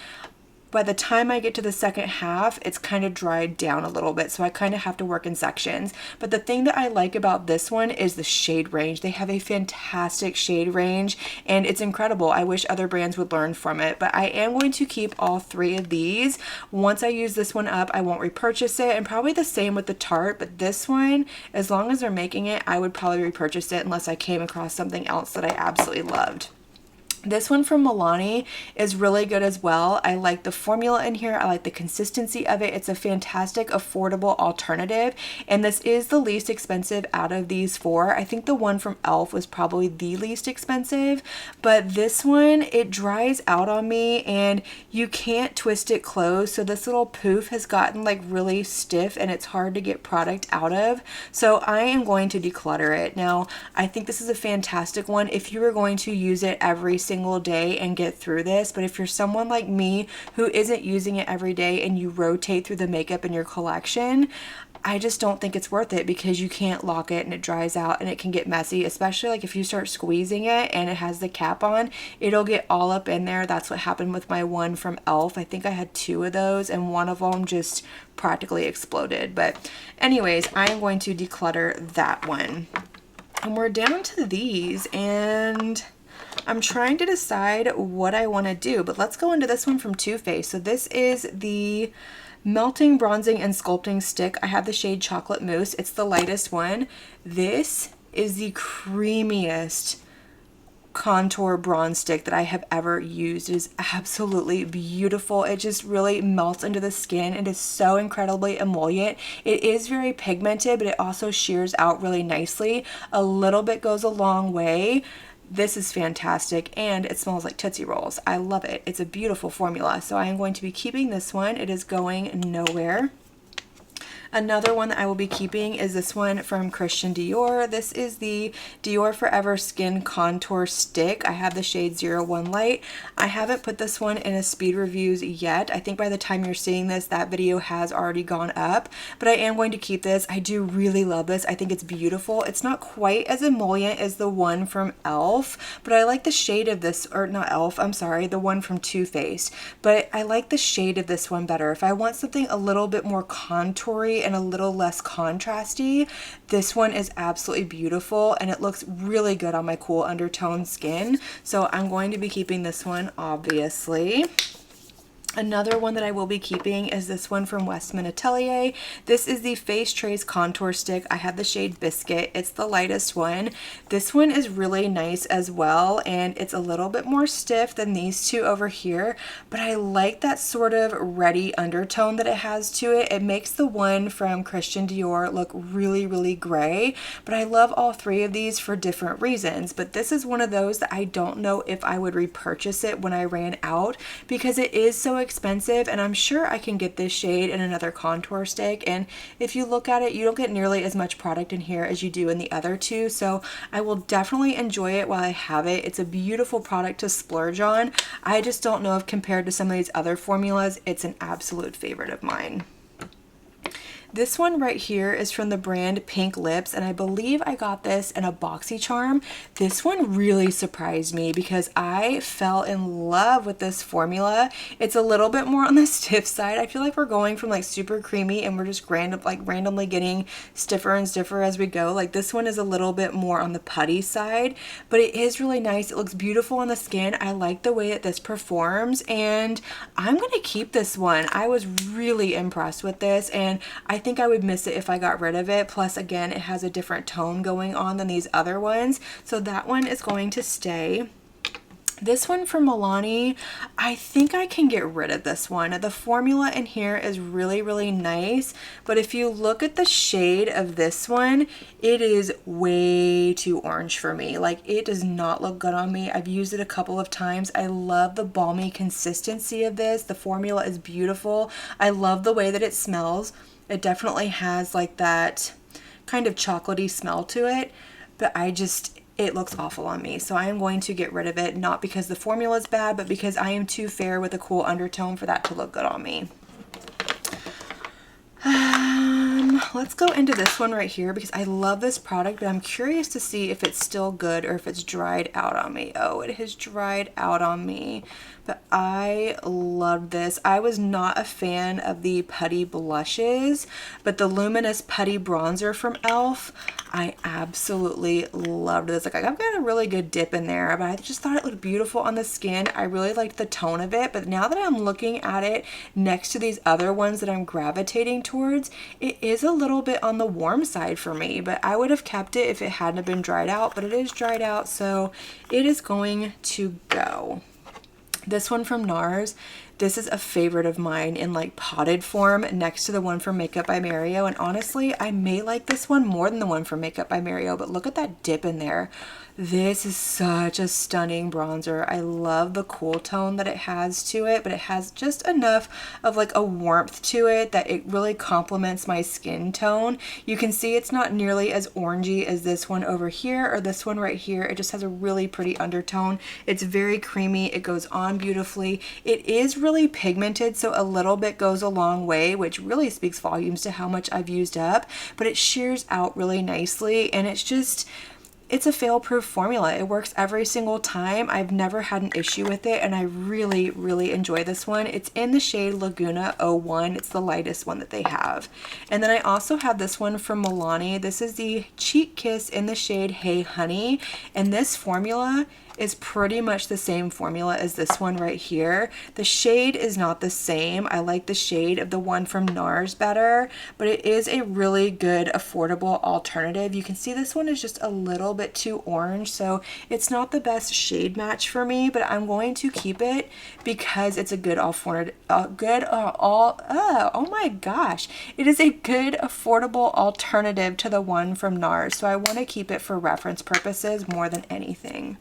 by the time I get to the second half, it's kind of dried down a little bit, so I kind of have to work in sections. But the thing that I like about this one is the shade range. They have a fantastic shade range, and it's incredible. I wish other brands would learn from it, but I am going to keep all 3 of these. Once I use this one up, I won't repurchase it, and probably the same with the Tarte, but this one, as long as they're making it, I would probably repurchase it unless I came across something else that I absolutely loved. This one from Milani is really good as well. I like the formula in here. I like the consistency of it. It's a fantastic, affordable alternative, and this is the least expensive out of these 4. I think the one from e.l.f. was probably the least expensive, but this one, it dries out on me, and you can't twist it closed, so this little poof has gotten like really stiff, and it's hard to get product out of, so I am going to declutter it. Now, I think this is a fantastic one if you were going to use it every single day and get through this, but if you're someone like me who isn't using it every day and you rotate through the makeup in your collection, I just don't think it's worth it because you can't lock it and it dries out and it can get messy, especially like if you start squeezing it and it has the cap on, it'll get all up in there. That's what happened with my one from e.l.f. I think I had 2 of those and one of them just practically exploded. But anyways, I am going to declutter that one. And we're down to these and I'm trying to decide what I want to do, but let's go into this one from Too Faced. So this is the Melting Bronzing and Sculpting Stick. I have the shade Chocolate Mousse. It's the lightest one. This is the creamiest contour bronze stick that I have ever used. It is absolutely beautiful. It just really melts into the skin. It is so incredibly emollient. It is very pigmented, but it also shears out really nicely. A little bit goes a long way. This is fantastic and it smells like Tootsie Rolls. I love it. It's a beautiful formula. So I am going to be keeping this one. It is going nowhere. Another one that I will be keeping is this one from Christian Dior. This is the Dior Forever Skin Contour Stick. I have the shade 01 Light. I haven't put this one in a speed reviews yet. I think by the time you're seeing this, that video has already gone up, but I am going to keep this. I do really love this. I think it's beautiful. It's not quite as emollient as the one from e.l.f., but I like the shade of this, or not e.l.f., I'm sorry, the one from Too Faced, but I like the shade of this one better. If I want something a little bit more contoury and a little less contrasty, this one is absolutely beautiful and it looks really good on my cool undertone skin. So I'm going to be keeping this one, obviously. Another one that I will be keeping is this one from Westman Atelier. This is the Face Trace Contour Stick. I have the shade Biscuit. It's the lightest one. This one is really nice as well, and it's a little bit more stiff than these two over here, but I like that sort of reddy undertone that it has to it. It makes the one from Christian Dior look really, really gray, but I love all 3 of these for different reasons. But this is one of those that I don't know if I would repurchase it when I ran out because it is so expensive, and I'm sure I can get this shade in another contour stick, and if you look at it, you don't get nearly as much product in here as you do in the other two, so I will definitely enjoy it while I have it. It's a beautiful product to splurge on. I just don't know if compared to some of these other formulas, it's an absolute favorite of mine. This one right here is from the brand Pink Lips, and I believe I got this in a BoxyCharm. This one really surprised me because I fell in love with this formula. It's a little bit more on the stiff side. I feel like we're going from like super creamy and we're just randomly getting stiffer and stiffer as we go. Like this one is a little bit more on the putty side, but it is really nice. It looks beautiful on the skin. I like the way that this performs, and I'm going to keep this one. I was really impressed with this, and I think I would miss it if I got rid of it. Plus, again, it has a different tone going on than these other ones. So that one is going to stay. This one from Milani, I think I can get rid of this one. The formula in here is really, really nice, but if you look at the shade of this one, it is way too orange for me. Like, it does not look good on me. I've used it a couple of times. I love the balmy consistency of this. The formula is beautiful. I love the way that it smells. It definitely has like that kind of chocolatey smell to it, but it looks awful on me. So I am going to get rid of it, not because the formula is bad, but because I am too fair with a cool undertone for that to look good on me. Let's go into this one right here because I love this product, but I'm curious to see if it's still good or if it's dried out on me. Oh, it has dried out on me, but I love this. I was not a fan of the putty blushes, but the luminous putty bronzer from e.l.f., I absolutely loved this. Like, I've got a really good dip in there, but I just thought it looked beautiful on the skin. I really liked the tone of it, but now that I'm looking at it next to these other ones that I'm gravitating towards, it is a little bit on the warm side for me, but I would have kept it if it hadn't been dried out, but it is dried out, so it is going to go. This one from NARS, This is a favorite of mine in like potted form next to the one from Makeup by Mario. And honestly, I may like this one more than the one from Makeup by Mario, but look at that dip in there. This is such a stunning bronzer. I love the cool tone that it has to it, but it has just enough of like a warmth to it that it really complements my skin tone. You can see it's not nearly as orangey as this one over here or this one right here. It just has a really pretty undertone. It's very creamy. It goes on beautifully. It is really pigmented, so a little bit goes a long way, which really speaks volumes to how much I've used up, but it shears out really nicely, and it's a fail-proof formula. It works every single time. I've never had an issue with it, and I really, really enjoy this one. It's in the shade Laguna 01. It's the lightest one that they have. And then I also have this one from Milani. This is the Cheek Kiss in the shade Hey Honey, and this formula is pretty much the same formula as this one right here. The shade is not the same. I like the shade of the one from NARS better, but it is a really good affordable alternative. You can see this one is just a little bit too orange, so it's not the best shade match for me, but I'm going to keep it because it's a good oh my gosh, it is a good affordable alternative to the one from NARS, so I want to keep it for reference purposes more than anything.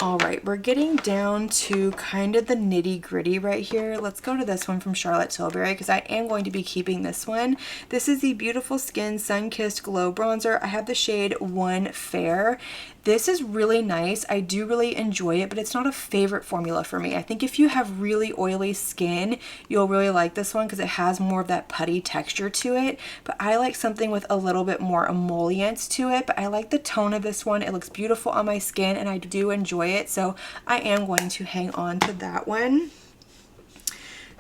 All right, we're getting down to kind of the nitty gritty right here. Let's go to this one from Charlotte Tilbury because I am going to be keeping this one. This is the Beautiful Skin Sun-Kissed Glow Bronzer. I have the shade One Fair. This is really nice. I do really enjoy it, but it's not a favorite formula for me. I think if you have really oily skin, you'll really like this one because it has more of that putty texture to it. But I like something with a little bit more emollients to it. But I like the tone of this one. It looks beautiful on my skin, and I do enjoy it. So I am going to hang on to that one.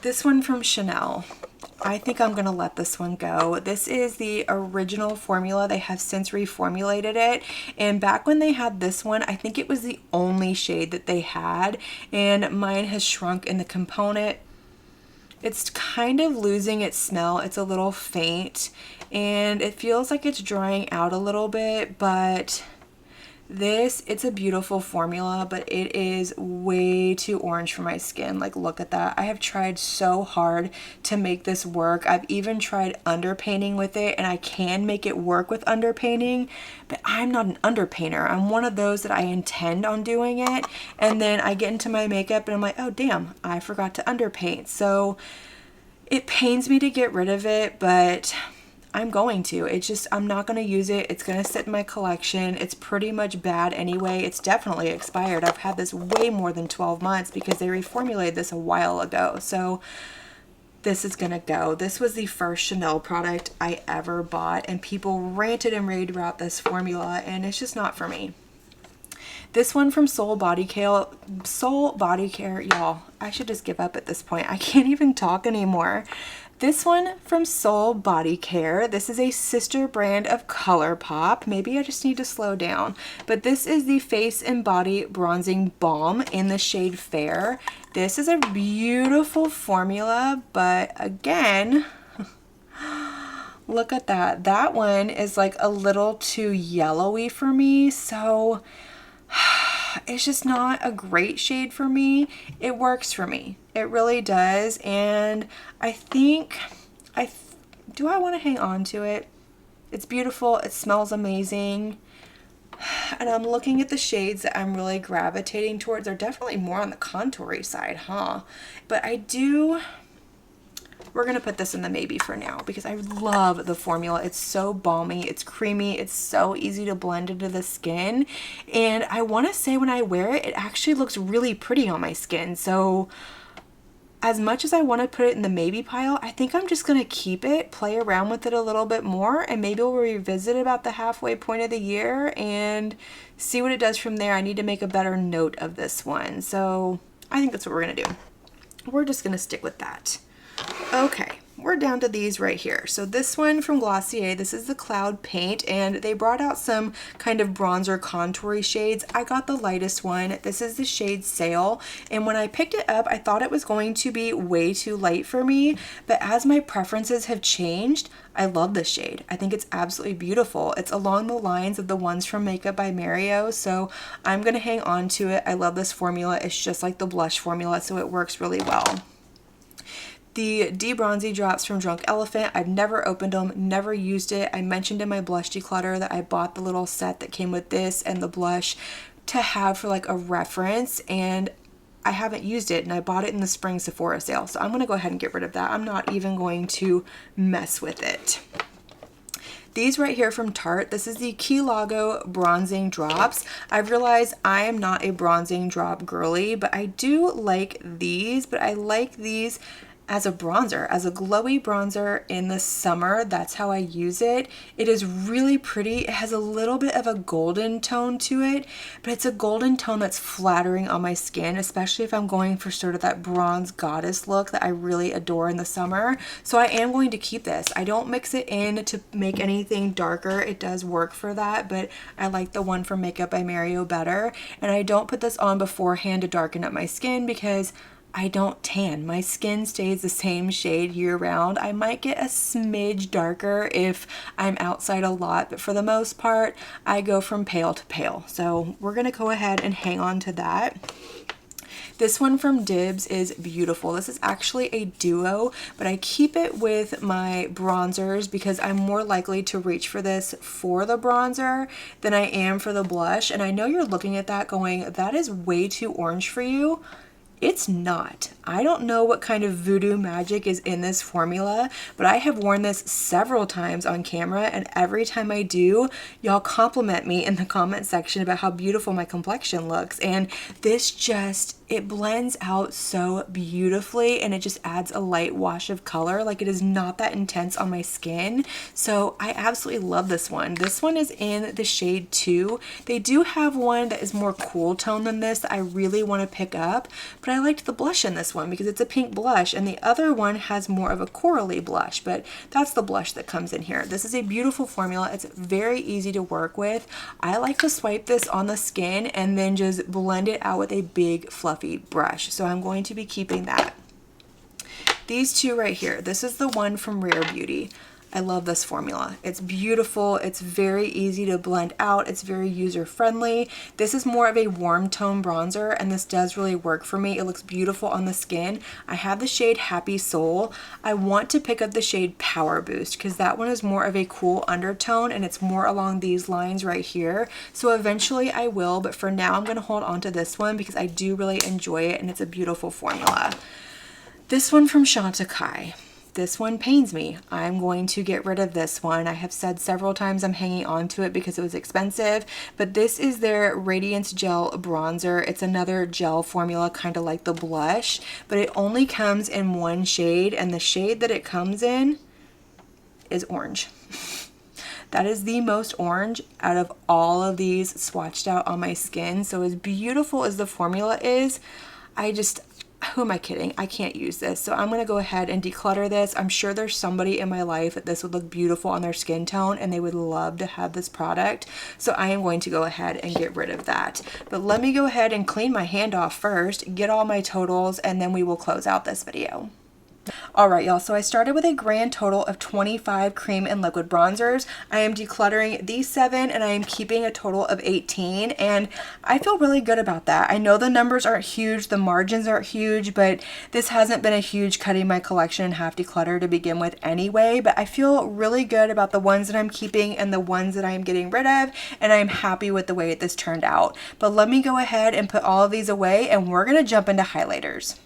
This one from Chanel. I think I'm going to let this one go. This is the original formula. They have since reformulated it. And back when they had this one, I think it was the only shade that they had. And mine has shrunk in the component. It's kind of losing its smell. It's a little faint. And it feels like it's drying out a little bit. But it's a beautiful formula, but it is way too orange for my skin. Like, look at that. I have tried so hard to make this work. I've even tried underpainting with it, and I can make it work with underpainting, but I'm not an underpainter. I'm one of those that I intend on doing it, and then I get into my makeup and I'm like, oh damn, I forgot to underpaint. So it pains me to get rid of it, but I'm going to. I'm not going to use it. It's going to sit in my collection. It's pretty much bad anyway. It's definitely expired. I've had this way more than 12 months because they reformulated this a while ago. So this is going to go. This was the first Chanel product I ever bought, and people ranted and raved about this formula, and it's just not for me. This one from Soul Body Care, y'all. I should just give up at this point. I can't even talk anymore. This one from Soul Body Care. This is a sister brand of ColourPop. Maybe I just need to slow down. But this is the Face and Body Bronzing Balm in the shade Fair. This is a beautiful formula, but again, look at that. That one is like a little too yellowy for me, so it's just not a great shade for me. It works for me. It really does. And I think, do I want to hang on to it? It's beautiful. It smells amazing. And I'm looking at the shades that I'm really gravitating towards. They're definitely more on the contoury side, huh? But we're going to put this in the maybe for now because I love the formula. It's so balmy. It's creamy. It's so easy to blend into the skin. And I want to say when I wear it, it actually looks really pretty on my skin. So as much as I want to put it in the maybe pile, I think I'm just going to keep it, play around with it a little bit more, and maybe we'll revisit about the halfway point of the year and see what it does from there. I need to make a better note of this one. So I think that's what we're going to do. We're just going to stick with that. Okay, we're down to these right here. So this one from Glossier, this is the Cloud Paint, and they brought out some kind of bronzer contoury shades. I got the lightest one. This is the shade Sail, and when I picked it up, I thought it was going to be way too light for me, but as my preferences have changed, I love this shade. I think it's absolutely beautiful. It's along the lines of the ones from Makeup by Mario, so I'm gonna hang on to it. I love this formula. It's just like the blush formula, so it works really well. The De-Bronzy drops from Drunk Elephant. I've never opened them, never used it. I mentioned in my blush declutter that I bought the little set that came with this and the blush to have for like a reference, and I haven't used it, and I bought it in the spring Sephora sale, so I'm going to go ahead and get rid of that. I'm not even going to mess with it. These right here from Tarte, this is the Key Lago Bronzing Drops. I've realized I am not a bronzing drop girly, but I do like these, but I like these as a bronzer, as a glowy bronzer in the summer. That's how I use it. It is really pretty. It has a little bit of a golden tone to it, but it's a golden tone that's flattering on my skin, especially if I'm going for sort of that bronze goddess look that I really adore in the summer. So I am going to keep this. I don't mix it in to make anything darker. It does work for that, but I like the one from Makeup by Mario better. And I don't put this on beforehand to darken up my skin because I don't tan. My skin stays the same shade year round. I might get a smidge darker if I'm outside a lot, but for the most part, I go from pale to pale. So we're gonna go ahead and hang on to that. This one from Dibs is beautiful. This is actually a duo, but I keep it with my bronzers because I'm more likely to reach for this for the bronzer than I am for the blush. And I know you're looking at that going, that is way too orange for you. It's not. I don't know what kind of voodoo magic is in this formula, but I have worn this several times on camera, and every time I do, y'all compliment me in the comment section about how beautiful my complexion looks. And this just, it blends out so beautifully, and it just adds a light wash of color. Like, it is not that intense on my skin. So I absolutely love this one. This one is in the shade 2. They do have one that is more cool tone than this that I really want to pick up, but I liked the blush in this one because it's a pink blush, and the other one has more of a corally blush, but that's the blush that comes in here. This is a beautiful formula. It's very easy to work with. I like to swipe this on the skin and then just blend it out with a big fluffy brush. So I'm going to be keeping that. These two right here, this is the one from Rare Beauty. I love this formula. It's beautiful. It's very easy to blend out. It's very user-friendly. This is more of a warm tone bronzer, and this does really work for me. It looks beautiful on the skin. I have the shade Happy Soul. I want to pick up the shade Power Boost because that one is more of a cool undertone, and it's more along these lines right here. So eventually I will, but for now I'm going to hold on to this one because I do really enjoy it, and it's a beautiful formula. This one from Chantecaille. This one pains me. I'm going to get rid of this one. I have said several times I'm hanging on to it because it was expensive, but this is their Radiance Gel Bronzer. It's another gel formula, kind of like the blush, but it only comes in one shade, and the shade that it comes in is orange. That is the most orange out of all of these swatched out on my skin. So as beautiful as the formula is, who am I kidding? I can't use this. So I'm going to go ahead and declutter this. I'm sure there's somebody in my life that this would look beautiful on their skin tone and they would love to have this product. So I am going to go ahead and get rid of that. But let me go ahead and clean my hand off first, get all my totals, and then we will close out this video. Alright y'all, so I started with a grand total of 25 cream and liquid bronzers. I am decluttering these 7 and I am keeping a total of 18, and I feel really good about that. I know the numbers aren't huge, the margins aren't huge, but this hasn't been a huge cutting my collection in half declutter to begin with anyway, but I feel really good about the ones that I'm keeping and the ones that I am getting rid of, and I'm happy with the way this turned out. But let me go ahead and put all of these away, and we're going to jump into highlighters.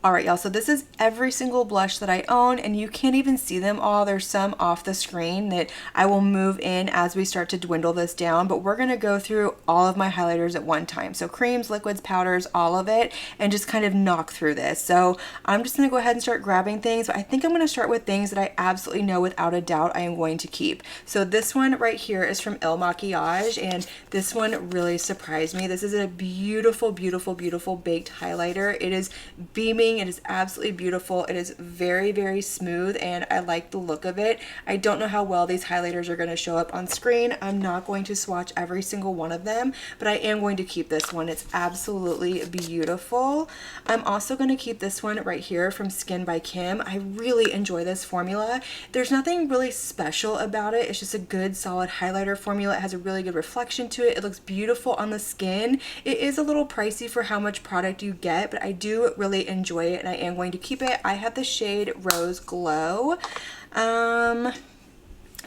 Alright y'all, so this is every single blush that I own, and you can't even see them all. There's some off the screen that I will move in as we start to dwindle this down, but we're going to go through all of my highlighters at one time. So creams, liquids, powders, all of it, and just kind of knock through this. So I'm just going to go ahead and start grabbing things, but I think I'm going to start with things that I absolutely know without a doubt I am going to keep. So this one right here is from Il Makiage, and this one really surprised me. This is a beautiful, beautiful, beautiful baked highlighter. It is beaming shining. It is absolutely beautiful. It is very, very smooth, and I like the look of it. I don't know how well these highlighters are going to show up on screen. I'm not going to swatch every single one of them, but I am going to keep this one. It's absolutely beautiful. I'm also going to keep this one right here from Skin by Kim. I really enjoy this formula. There's nothing really special about it. It's just a good solid highlighter formula. It has a really good reflection to it. It looks beautiful on the skin. It is a little pricey for how much product you get, but I do really enjoy it, and I am going to keep it. I have the shade Rose Glow.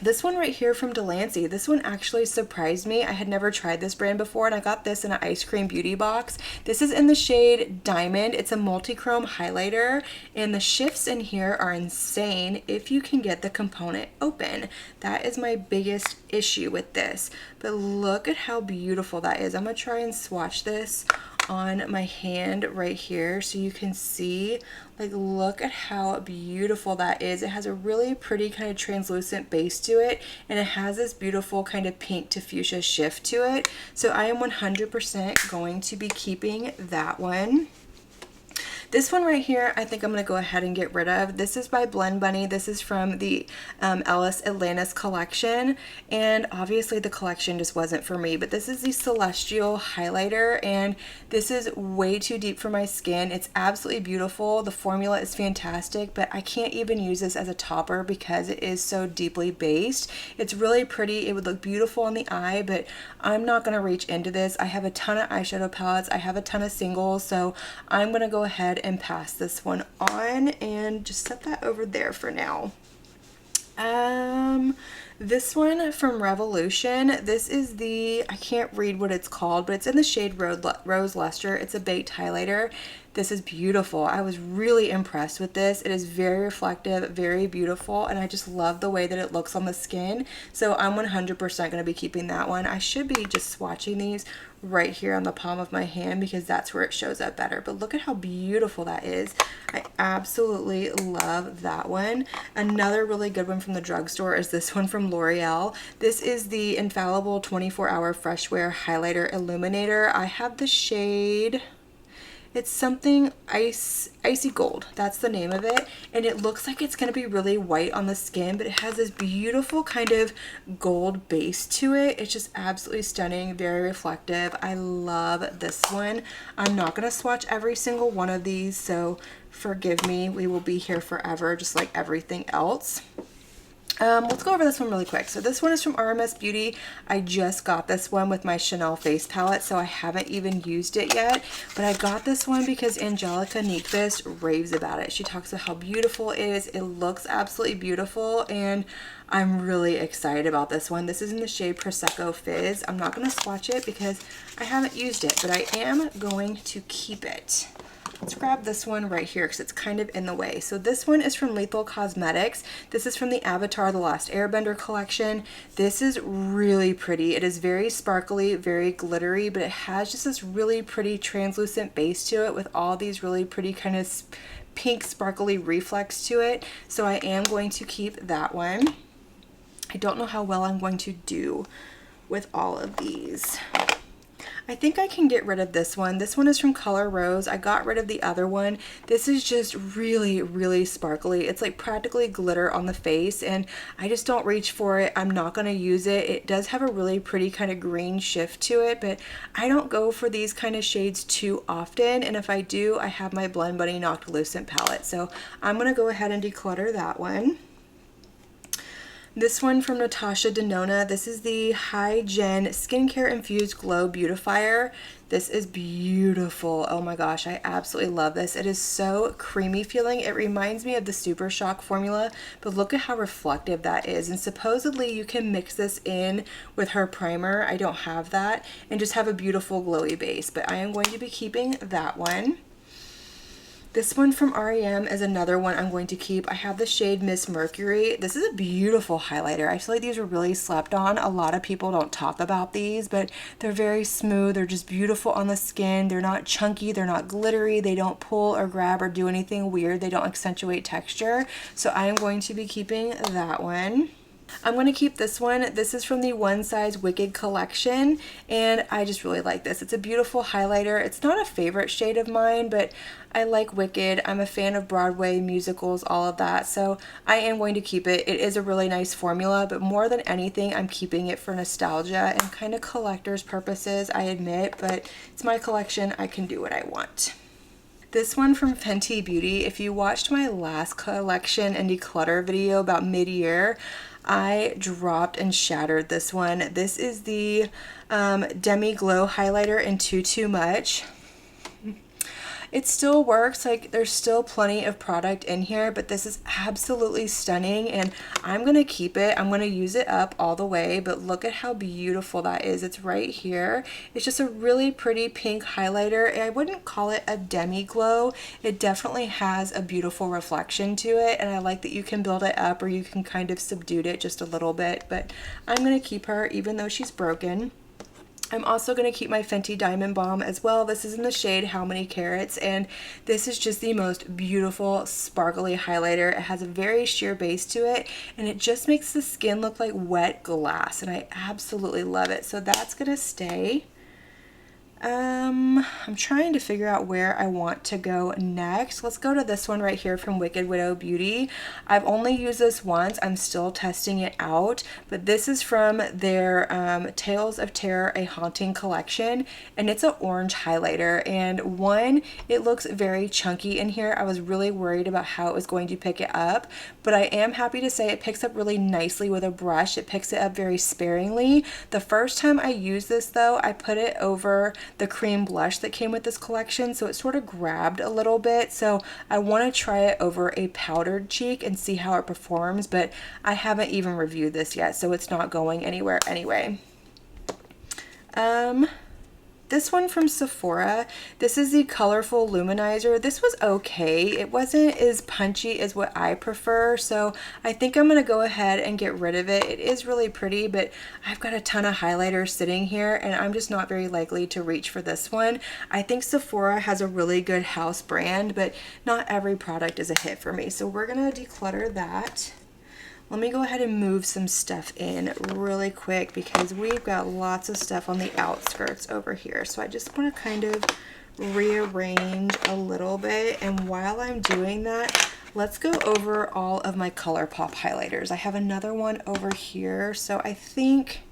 This one right here from Delancey, this one actually surprised me. I had never tried this brand before, and I got this in an ice cream beauty box. This is in the shade Diamond. It's a multi-chrome highlighter, and the shifts in here are insane if you can get the component open. That is my biggest issue with this, but look at how beautiful that is. I'm gonna try and swatch this on my hand right here so you can see, like, look at how beautiful that is. It has a really pretty kind of translucent base to it, and it has this beautiful kind of pink to fuchsia shift to it. So I am 100% going to be keeping that one. This one right here, I think I'm going to go ahead and get rid of. This is by Blend Bunny. This is from the Ellis Atlantis collection, and obviously the collection just wasn't for me, but this is the Celestial highlighter, and this is way too deep for my skin. It's absolutely beautiful. The formula is fantastic, but I can't even use this as a topper because it is so deeply based. It's really pretty. It would look beautiful on the eye, but I'm not going to reach into this. I have a ton of eyeshadow palettes. I have a ton of singles, so I'm going to go ahead and pass this one on and just set that over there for now. This one from Revolution, this is the, I can't read what it's called, but it's in the shade Rose Luster. It's a baked highlighter. This is beautiful. I was really impressed with this. It is very reflective, very beautiful, and I just love the way that it looks on the skin. So I'm 100% going to be keeping that one. I should be just swatching these right here on the palm of my hand because that's where it shows up better. But look at how beautiful that is. I absolutely love that one. Another really good one from the drugstore is this one from L'Oreal. This is the Infallible 24-Hour Fresh Wear Highlighter Illuminator. I have the shade, it's something icy gold, that's the name of it, and it looks like it's going to be really white on the skin, but it has this beautiful kind of gold base to it. It's just absolutely stunning, very reflective. I love this one. I'm not going to swatch every single one of these, so forgive me. We will be here forever, just like everything else. Let's go over this one really quick. So this one is from RMS Beauty. I just got this one with my Chanel face palette, so I haven't even used it yet, but I got this one because Angelica Nyqvist raves about it. She talks about how beautiful it is. It looks absolutely beautiful, and I'm really excited about this one. This is in the shade Prosecco Fizz. I'm not going to swatch it because I haven't used it, but I am going to keep it. Let's grab this one right here because it's kind of in the way. So this one is from Lethal Cosmetics. This is from the Avatar The Last Airbender collection. This is really pretty. It is very sparkly, very glittery, but it has just this really pretty translucent base to it with all these really pretty kind of pink sparkly reflex to it. So I am going to keep that one. I don't know how well I'm going to do with all of these. I think I can get rid of this one. This one is from Color Rose. I got rid of the other one. This is just really, really sparkly. It's like practically glitter on the face, and I just don't reach for it. I'm not going to use it. It does have a really pretty kind of green shift to it, but I don't go for these kind of shades too often, and if I do, I have my Blend Bunny Noctilucent palette. So I'm going to go ahead and declutter that one. This one from Natasha Denona. This is the High Gen Skincare Infused Glow Beautifier. This is beautiful. Oh my gosh, I absolutely love this. It is so creamy feeling. It reminds me of the Super Shock formula, but look at how reflective that is. And supposedly you can mix this in with her primer. I don't have that, and just have a beautiful glowy base, but I am going to be keeping that one. This one from REM is another one I'm going to keep. I have the shade Miss Mercury. This is a beautiful highlighter. I feel like these are really slept on. A lot of people don't talk about these, but they're very smooth. They're just beautiful on the skin. They're not chunky. They're not glittery. They don't pull or grab or do anything weird. They don't accentuate texture. So I am going to be keeping that one. I'm going to keep this one. This is from the One Size Wicked collection, and I just really like this. It's a beautiful highlighter. It's not a favorite shade of mine, but I like Wicked. I'm a fan of Broadway, musicals, all of that, so I am going to keep it. It is a really nice formula, but more than anything, I'm keeping it for nostalgia and kind of collector's purposes, I admit, but it's my collection. I can do what I want. This one from Fenty Beauty, if you watched my last collection and declutter video about mid-year, I dropped and shattered this one. This is the Demi Glow highlighter in Too Much. It still works, like there's still plenty of product in here, but this is absolutely stunning and I'm gonna keep it. I'm gonna use it up all the way, but look at how beautiful that is. It's right here. It's just a really pretty pink highlighter. I wouldn't call it a demi glow. It definitely has a beautiful reflection to it, and I like that you can build it up or you can kind of subdue it just a little bit, but I'm gonna keep her even though she's broken. I'm also going to keep my Fenty Diamond Balm as well. This is in the shade How Many Carats, and this is just the most beautiful sparkly highlighter. It has a very sheer base to it, and it just makes the skin look like wet glass, and I absolutely love it. So that's going to stay. I'm trying to figure out where I want to go next. Let's go to this one right here from Wicked Widow Beauty. I've only used this once. I'm still testing it out, but this is from their Tales of Terror, A Haunting collection, and it's an orange highlighter. And one, it looks very chunky in here. I was really worried about how it was going to pick it up, but I am happy to say it picks up really nicely with a brush. It picks it up very sparingly. The first time I used this though, I put it over the cream blush that came with this collection, so it sort of grabbed a little bit. So I want to try it over a powdered cheek and see how it performs, but I haven't even reviewed this yet, so it's not going anywhere anyway. This one from Sephora, this is the Colorful Luminizer. This was okay. It wasn't as punchy as what I prefer, so I think I'm going to go ahead and get rid of it. It is really pretty, but I've got a ton of highlighters sitting here, and I'm just not very likely to reach for this one. I think Sephora has a really good house brand, but not every product is a hit for me, so we're going to declutter that. Let me go ahead and move some stuff in really quick because we've got lots of stuff on the outskirts over here. So I just want to kind of rearrange a little bit. And while I'm doing that, let's go over all of my ColourPop highlighters. I have another one over here. So I think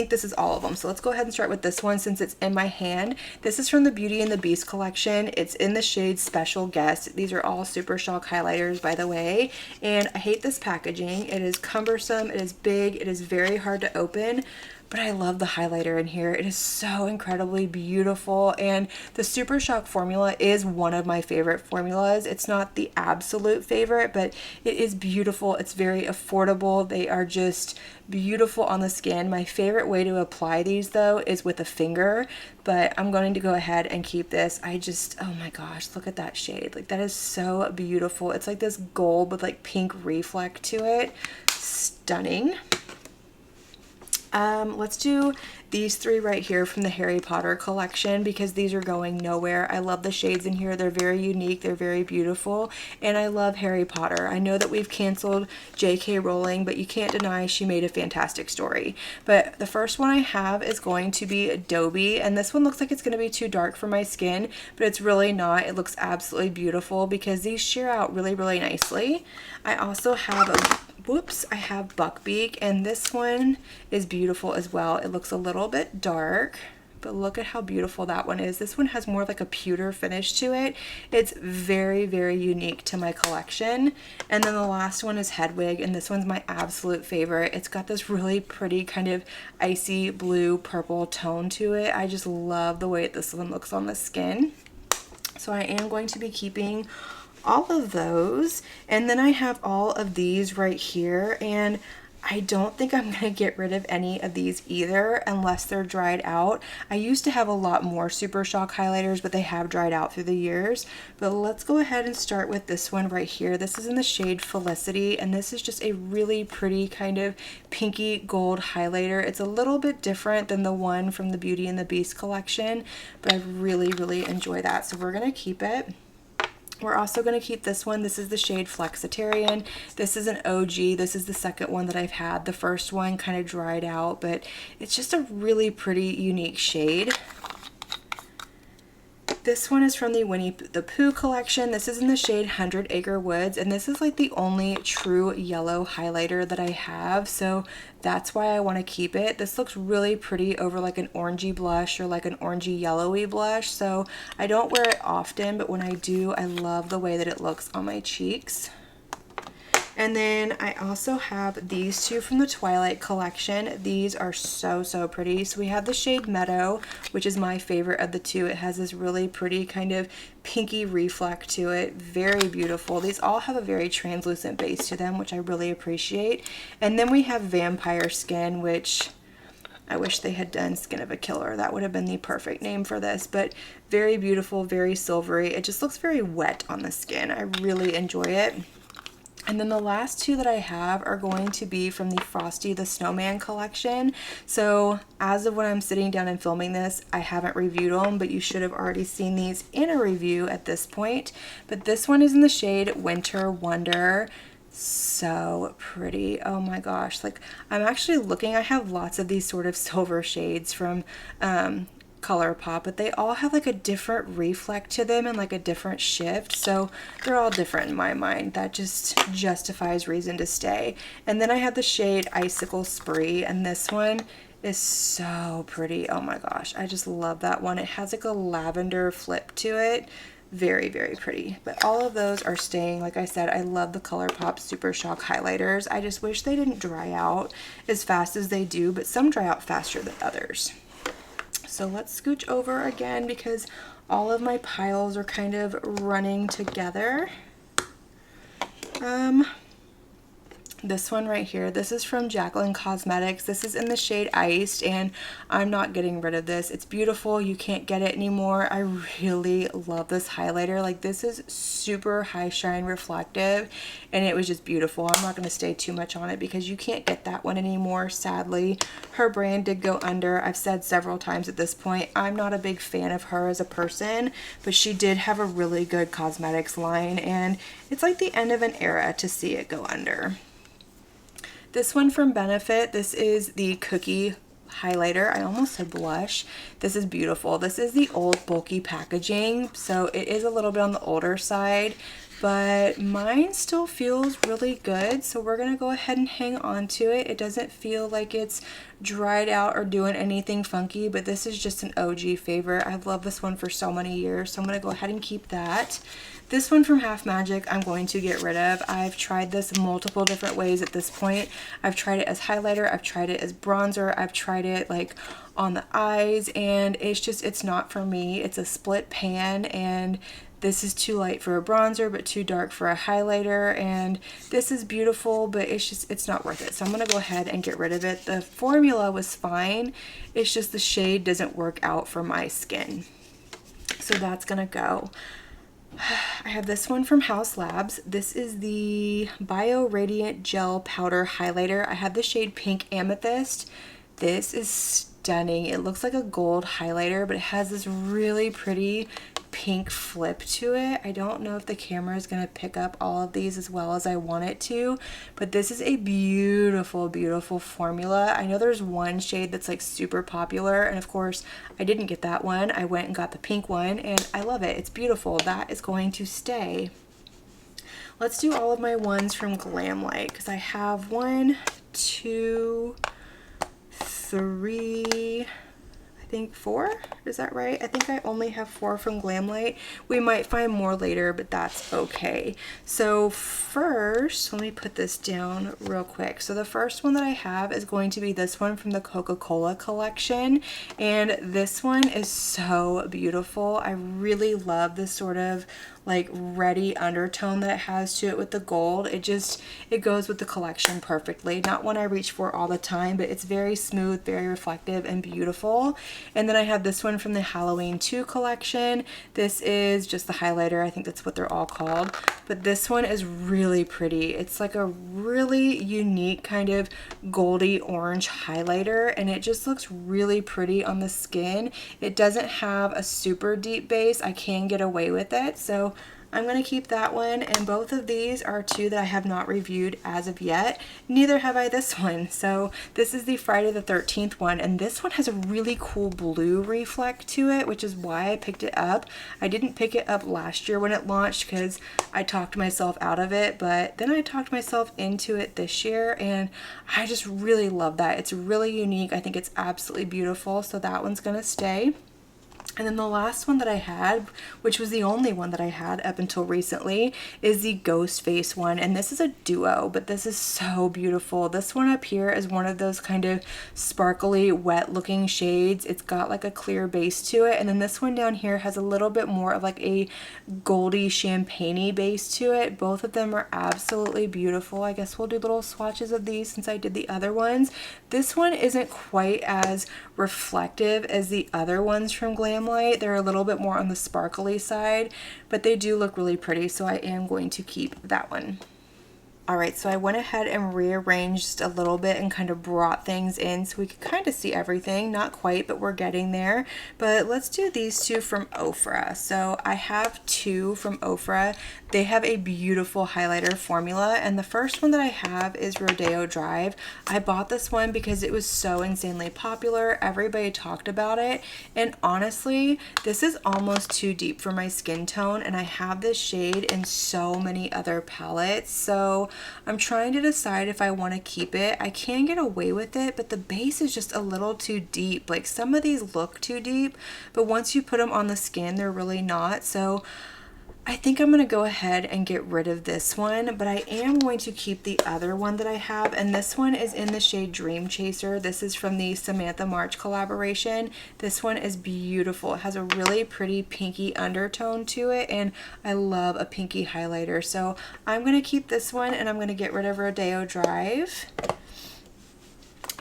this is all of them. So let's go ahead and start with this one since it's in my hand. This is from the Beauty and the Beast collection. It's in the shade Special Guest. These are all Super Shock highlighters, by the way. And I hate this packaging. It is cumbersome. It is big. It is very hard to open. But I love the highlighter in here. It is so incredibly beautiful, and the Super Shock formula is one of my favorite formulas. It's not the absolute favorite, but it is beautiful. It's very affordable. They are just beautiful on the skin. My favorite way to apply these though is with a finger, but I'm going to go ahead and keep this. Oh my gosh, look at that shade. Like, that is so beautiful. It's like this gold with like pink reflect to it. Stunning. Let's do these three right here from the Harry Potter collection because these are going nowhere. I love the shades in here. They're very unique. They're very beautiful. And I love Harry Potter. I know that we've canceled J.K. Rowling, but you can't deny she made a fantastic story. But the first one I have is going to be Adobe. And this one looks like it's going to be too dark for my skin, but it's really not. It looks absolutely beautiful because these sheer out really, really nicely. I also have I have Buckbeak, and this one is beautiful as well. It looks a little bit dark, but look at how beautiful that one is. This one has more like a pewter finish to it. It's very, very unique to my collection. And then the last one is Hedwig, and this one's my absolute favorite. It's got this really pretty kind of icy blue purple tone to it. I just love the way this one looks on the skin. So I am going to be keeping all of those, and then I have all of these right here, and I don't think I'm going to get rid of any of these either unless they're dried out. I used to have a lot more Super Shock highlighters, but they have dried out through the years. But let's go ahead and start with this one right here. This is in the shade Felicity, and this is just a really pretty kind of pinky gold highlighter. It's a little bit different than the one from the Beauty and the Beast collection, but I really, really enjoy that. So we're going to keep it. We're also going to keep this one. This is the shade Flexitarian. This is an OG. This is the second one that I've had. The first one kind of dried out, but it's just a really pretty, unique shade. This one is from the Winnie the Pooh collection. This is in the shade 100 Acre Woods, and this is like the only true yellow highlighter that I have, so that's why I want to keep it. This looks really pretty over like an orangey blush or like an orangey yellowy blush, so I don't wear it often, but when I do, I love the way that it looks on my cheeks. And then I also have these two from the Twilight collection. These are so, so pretty. So we have the shade Meadow, which is my favorite of the two. It has this really pretty kind of pinky reflect to it. Very beautiful. These all have a very translucent base to them, which I really appreciate. And then we have Vampire Skin, which I wish they had done Skin of a Killer. That would have been the perfect name for this, but very beautiful, very silvery. It just looks very wet on the skin. I really enjoy it. And then the last two that I have are going to be from the Frosty the Snowman collection. So as of when I'm sitting down and filming this, I haven't reviewed them, but you should have already seen these in a review at this point. But this one is in the shade Winter Wonder. So pretty. Oh my gosh. Like, I'm actually looking, I have lots of these sort of silver shades from ColourPop, but they all have like a different reflect to them and like a different shift, so they're all different in my mind. That just justifies reason to stay. And then I have the shade Icicle Spree, and this one is so pretty. Oh my gosh, I just love that one. It has like a lavender flip to it. Very, very pretty. But all of those are staying. Like I said, I love the ColourPop Super Shock highlighters. I just wish they didn't dry out as fast as they do, but some dry out faster than others. So let's scooch over again because all of my piles are kind of running together. This one right here, this is from Jaclyn Cosmetics. This is in the shade Iced, and I'm not getting rid of this. It's beautiful. You can't get it anymore. I really love this highlighter. Like, this is super high shine reflective, and it was just beautiful. I'm not going to stay too much on it because you can't get that one anymore, sadly. Her brand did go under. I've said several times at this point, I'm not a big fan of her as a person, but she did have a really good cosmetics line, and it's like the end of an era to see it go under. This one from Benefit, this is the Cookie highlighter. I almost said blush. This is beautiful. This is the old bulky packaging, so it is a little bit on the older side, but mine still feels really good, so we're gonna go ahead and hang on to it. It doesn't feel like it's dried out or doing anything funky, but this is just an OG favorite. I've loved this one for so many years, so I'm gonna go ahead and keep that. This one from Half Magic I'm going to get rid of. I've tried this multiple different ways at this point. I've tried it as highlighter, I've tried it as bronzer, I've tried it like on the eyes, and it's not for me. It's a split pan, and this is too light for a bronzer but too dark for a highlighter, and this is beautiful, but it's not worth it. So I'm going to go ahead and get rid of it. The formula was fine, it's just the shade doesn't work out for my skin. So that's going to go. I have this one from House Labs. This is the Bio Radiant Gel Powder Highlighter. I have the shade Pink Amethyst. This is stunning. It looks like a gold highlighter, but it has this really pretty pink flip to it. I don't know if the camera is going to pick up all of these as well as I want it to, but this is a beautiful, beautiful formula. I know there's one shade that's like super popular, and of course I didn't get that one. I went and got the pink one, and I love it. It's beautiful. That is going to stay. Let's do all of my ones from Glamlight, because I have 1, 2, 3, I think 4, is that right? I think I only have 4 from Glamlight. We might find more later, but that's okay. So first, let me put this down real quick. So the first one that I have is going to be this one from the Coca-Cola collection, and this one is so beautiful. I really love this sort of like reddy undertone that it has to it with the gold. It goes with the collection perfectly. Not one I reach for all the time, but it's very smooth, very reflective, and beautiful. And then I have this one from the Halloween 2 collection. This is just the highlighter. I think that's what they're all called. But this one is really pretty. It's like a really unique kind of goldy orange highlighter, and it just looks really pretty on the skin. It doesn't have a super deep base. I can get away with it, so I'm going to keep that one, and both of these are two that I have not reviewed as of yet. Neither have I this one. So this is the Friday the 13th one, and this one has a really cool blue reflect to it, which is why I picked it up. I didn't pick it up last year when it launched because I talked myself out of it, but then I talked myself into it this year, and I just really love that. It's really unique. I think it's absolutely beautiful, so that one's going to stay. And then the last one that I had, which was the only one that I had up until recently, is the Ghost Face one. And this is a duo, but this is so beautiful. This one up here is one of those kind of sparkly, wet looking shades. It's got like a clear base to it. And then this one down here has a little bit more of like a goldy champagne-y base to it. Both of them are absolutely beautiful. I guess we'll do little swatches of these since I did the other ones. This one isn't quite as reflective as the other ones from Glamlight. They're a little bit more on the sparkly side, but they do look really pretty, so I am going to keep that one. Alright, so I went ahead and rearranged a little bit and kind of brought things in so we could kind of see everything. Not quite, but we're getting there. But let's do these two from Ofra. So I have two from Ofra. They have a beautiful highlighter formula, and the first one that I have is Rodeo Drive. I bought this one because it was so insanely popular. Everybody talked about it, and honestly, this is almost too deep for my skin tone, and I have this shade in so many other palettes, so I'm trying to decide if I want to keep it. I can get away with it, but the base is just a little too deep. Like, some of these look too deep, but once you put them on the skin, they're really not. So I think I'm going to go ahead and get rid of this one, but I am going to keep the other one that I have, and this one is in the shade Dream Chaser. This is from the Samantha March collaboration. This one is beautiful. It has a really pretty pinky undertone to it, and I love a pinky highlighter. So I'm going to keep this one, and I'm going to get rid of Rodeo Drive.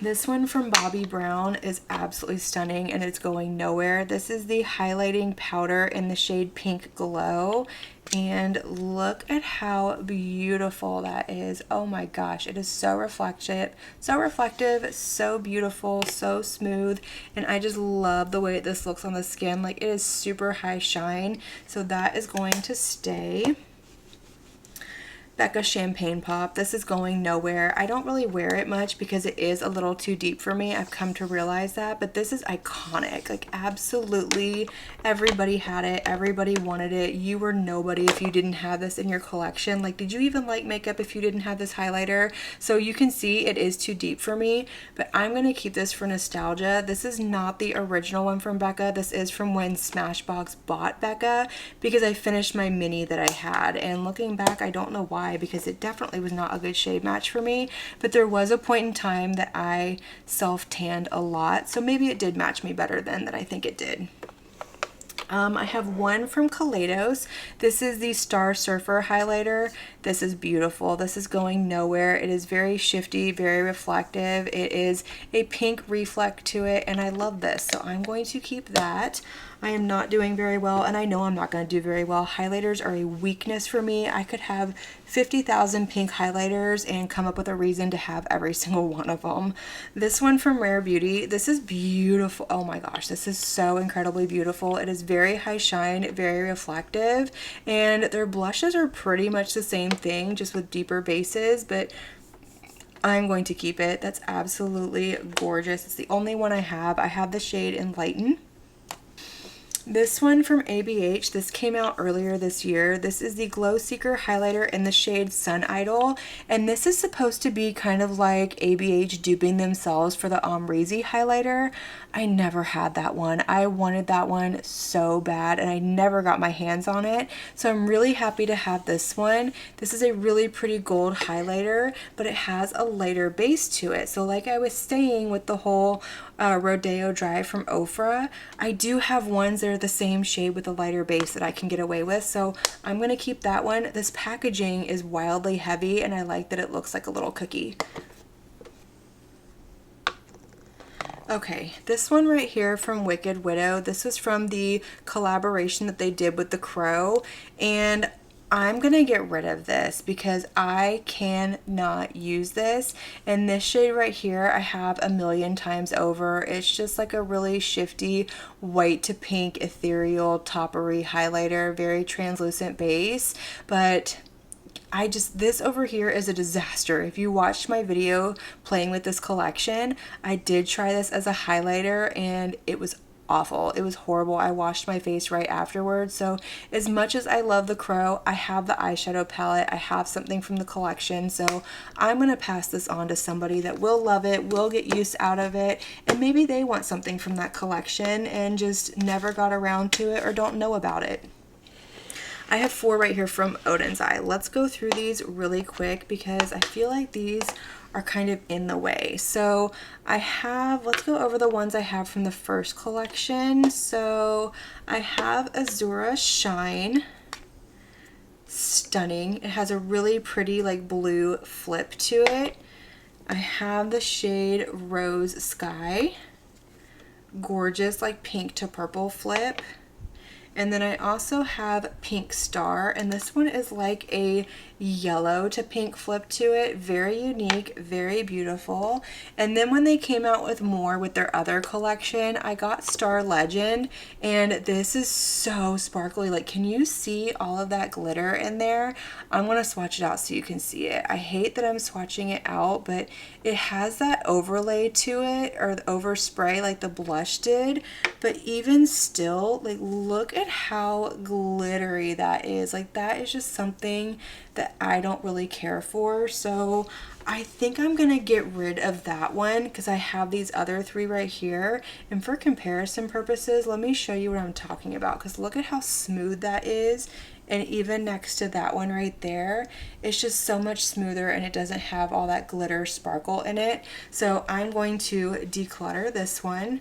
This one from Bobbi Brown is absolutely stunning, and it's going nowhere. This is the highlighting powder in the shade Pink Glow, and look at how beautiful that is. Oh my gosh, it is so reflective, so beautiful, so smooth, and I just love the way this looks on the skin. Like, it is super high shine, so that is going to stay. Becca Champagne Pop. This is going nowhere. I don't really wear it much because it is a little too deep for me. I've come to realize that, but this is iconic. Like, absolutely everybody had it. Everybody wanted it. You were nobody if you didn't have this in your collection. Like, did you even like makeup if you didn't have this highlighter? So you can see it is too deep for me, but I'm going to keep this for nostalgia. This is not the original one from Becca. This is from when Smashbox bought Becca because I finished my mini that I had, and looking back, I don't know why, because it definitely was not a good shade match for me, but there was a point in time that I self-tanned a lot, so maybe it did match me better than I think it did. I have one from Kaleidos. This is the Star Surfer highlighter. This is beautiful. This is going nowhere. It is very shifty, very reflective. It is a pink reflect to it, and I love this, so I'm going to keep that. I am not doing very well, and I know I'm not going to do very well. Highlighters are a weakness for me. I could have 50,000 pink highlighters and come up with a reason to have every single one of them. This one from Rare Beauty, this is beautiful. Oh my gosh, this is so incredibly beautiful. It is very high shine, very reflective, and their blushes are pretty much the same thing, just with deeper bases, but I'm going to keep it. That's absolutely gorgeous. It's the only one I have. I have the shade Enlighten. This one from ABH, this came out earlier this year. This is the Glow Seeker highlighter in the shade Sun Idol, and this is supposed to be kind of like ABH duping themselves for the Amrezy highlighter. I never had that one. I wanted that one so bad, and I never got my hands on it, so I'm really happy to have this one. This is a really pretty gold highlighter, but it has a lighter base to it. So like I was saying with the whole Rodeo Drive from Ofra, I do have ones that are the same shade with a lighter base that I can get away with, so I'm going to keep that one. This packaging is wildly heavy, and I like that it looks like a little cookie. Okay, this one right here from Wicked Widow, this was from the collaboration that they did with The Crow, and I'm gonna get rid of this because I cannot use this. And this shade right here, I have a million times over. It's just like a really shifty white to pink ethereal toppery highlighter, very translucent base. But this over here is a disaster. If you watched my video playing with this collection, I did try this as a highlighter and it was awful. It was horrible. I washed my face right afterwards. So as much as I love the Crow, I have the eyeshadow palette. I have something from the collection. So I'm going to pass this on to somebody that will love it, will get use out of it, and maybe they want something from that collection and just never got around to it or don't know about it. I have 4 right here from Odin's Eye. Let's go through these really quick because I feel like these are kind of in the way. So let's go over the ones I have from the first collection. So I have Azura Shine. Stunning. It has a really pretty like blue flip to it. I have the shade Rose Sky. Gorgeous like pink to purple flip. And then I also have Pink Star, and this one is like a yellow to pink flip to it. Very unique, very beautiful. And then when they came out with more with their other collection, I got Star Legend, and this is so sparkly. Like, can you see all of that glitter in there? I'm gonna swatch it out so you can see it. I hate that I'm swatching it out, but it has that overlay to it, or the overspray like the blush did. But even still, like, look at how glittery that is. Like, that is just something that I don't really care for. So I think I'm gonna get rid of that one because I have these other 3 right here. And for comparison purposes, let me show you what I'm talking about, because look at how smooth that is. And even next to that one right there, it's just so much smoother and it doesn't have all that glitter sparkle in it. So I'm going to declutter this one,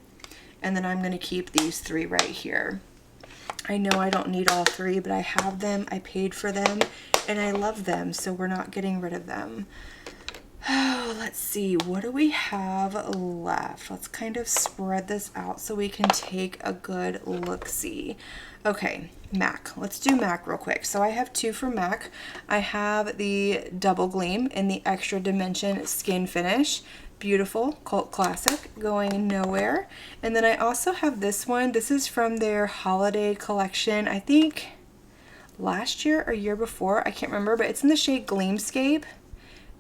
and then I'm going to keep these 3 right here. I know I don't need all 3, but I have them, I paid for them, and I love them, so we're not getting rid of them. Oh, let's see, what do we have left? Let's kind of spread this out so we can take a good look-see. Okay, MAC. Let's do MAC real quick. So I have 2 from MAC. I have the Double Gleam in the Extra Dimension Skin Finish. Beautiful, cult classic, going nowhere. And then I also have this one. This is from their holiday collection, I think last year or year before, I can't remember, but it's in the shade Gleamscape.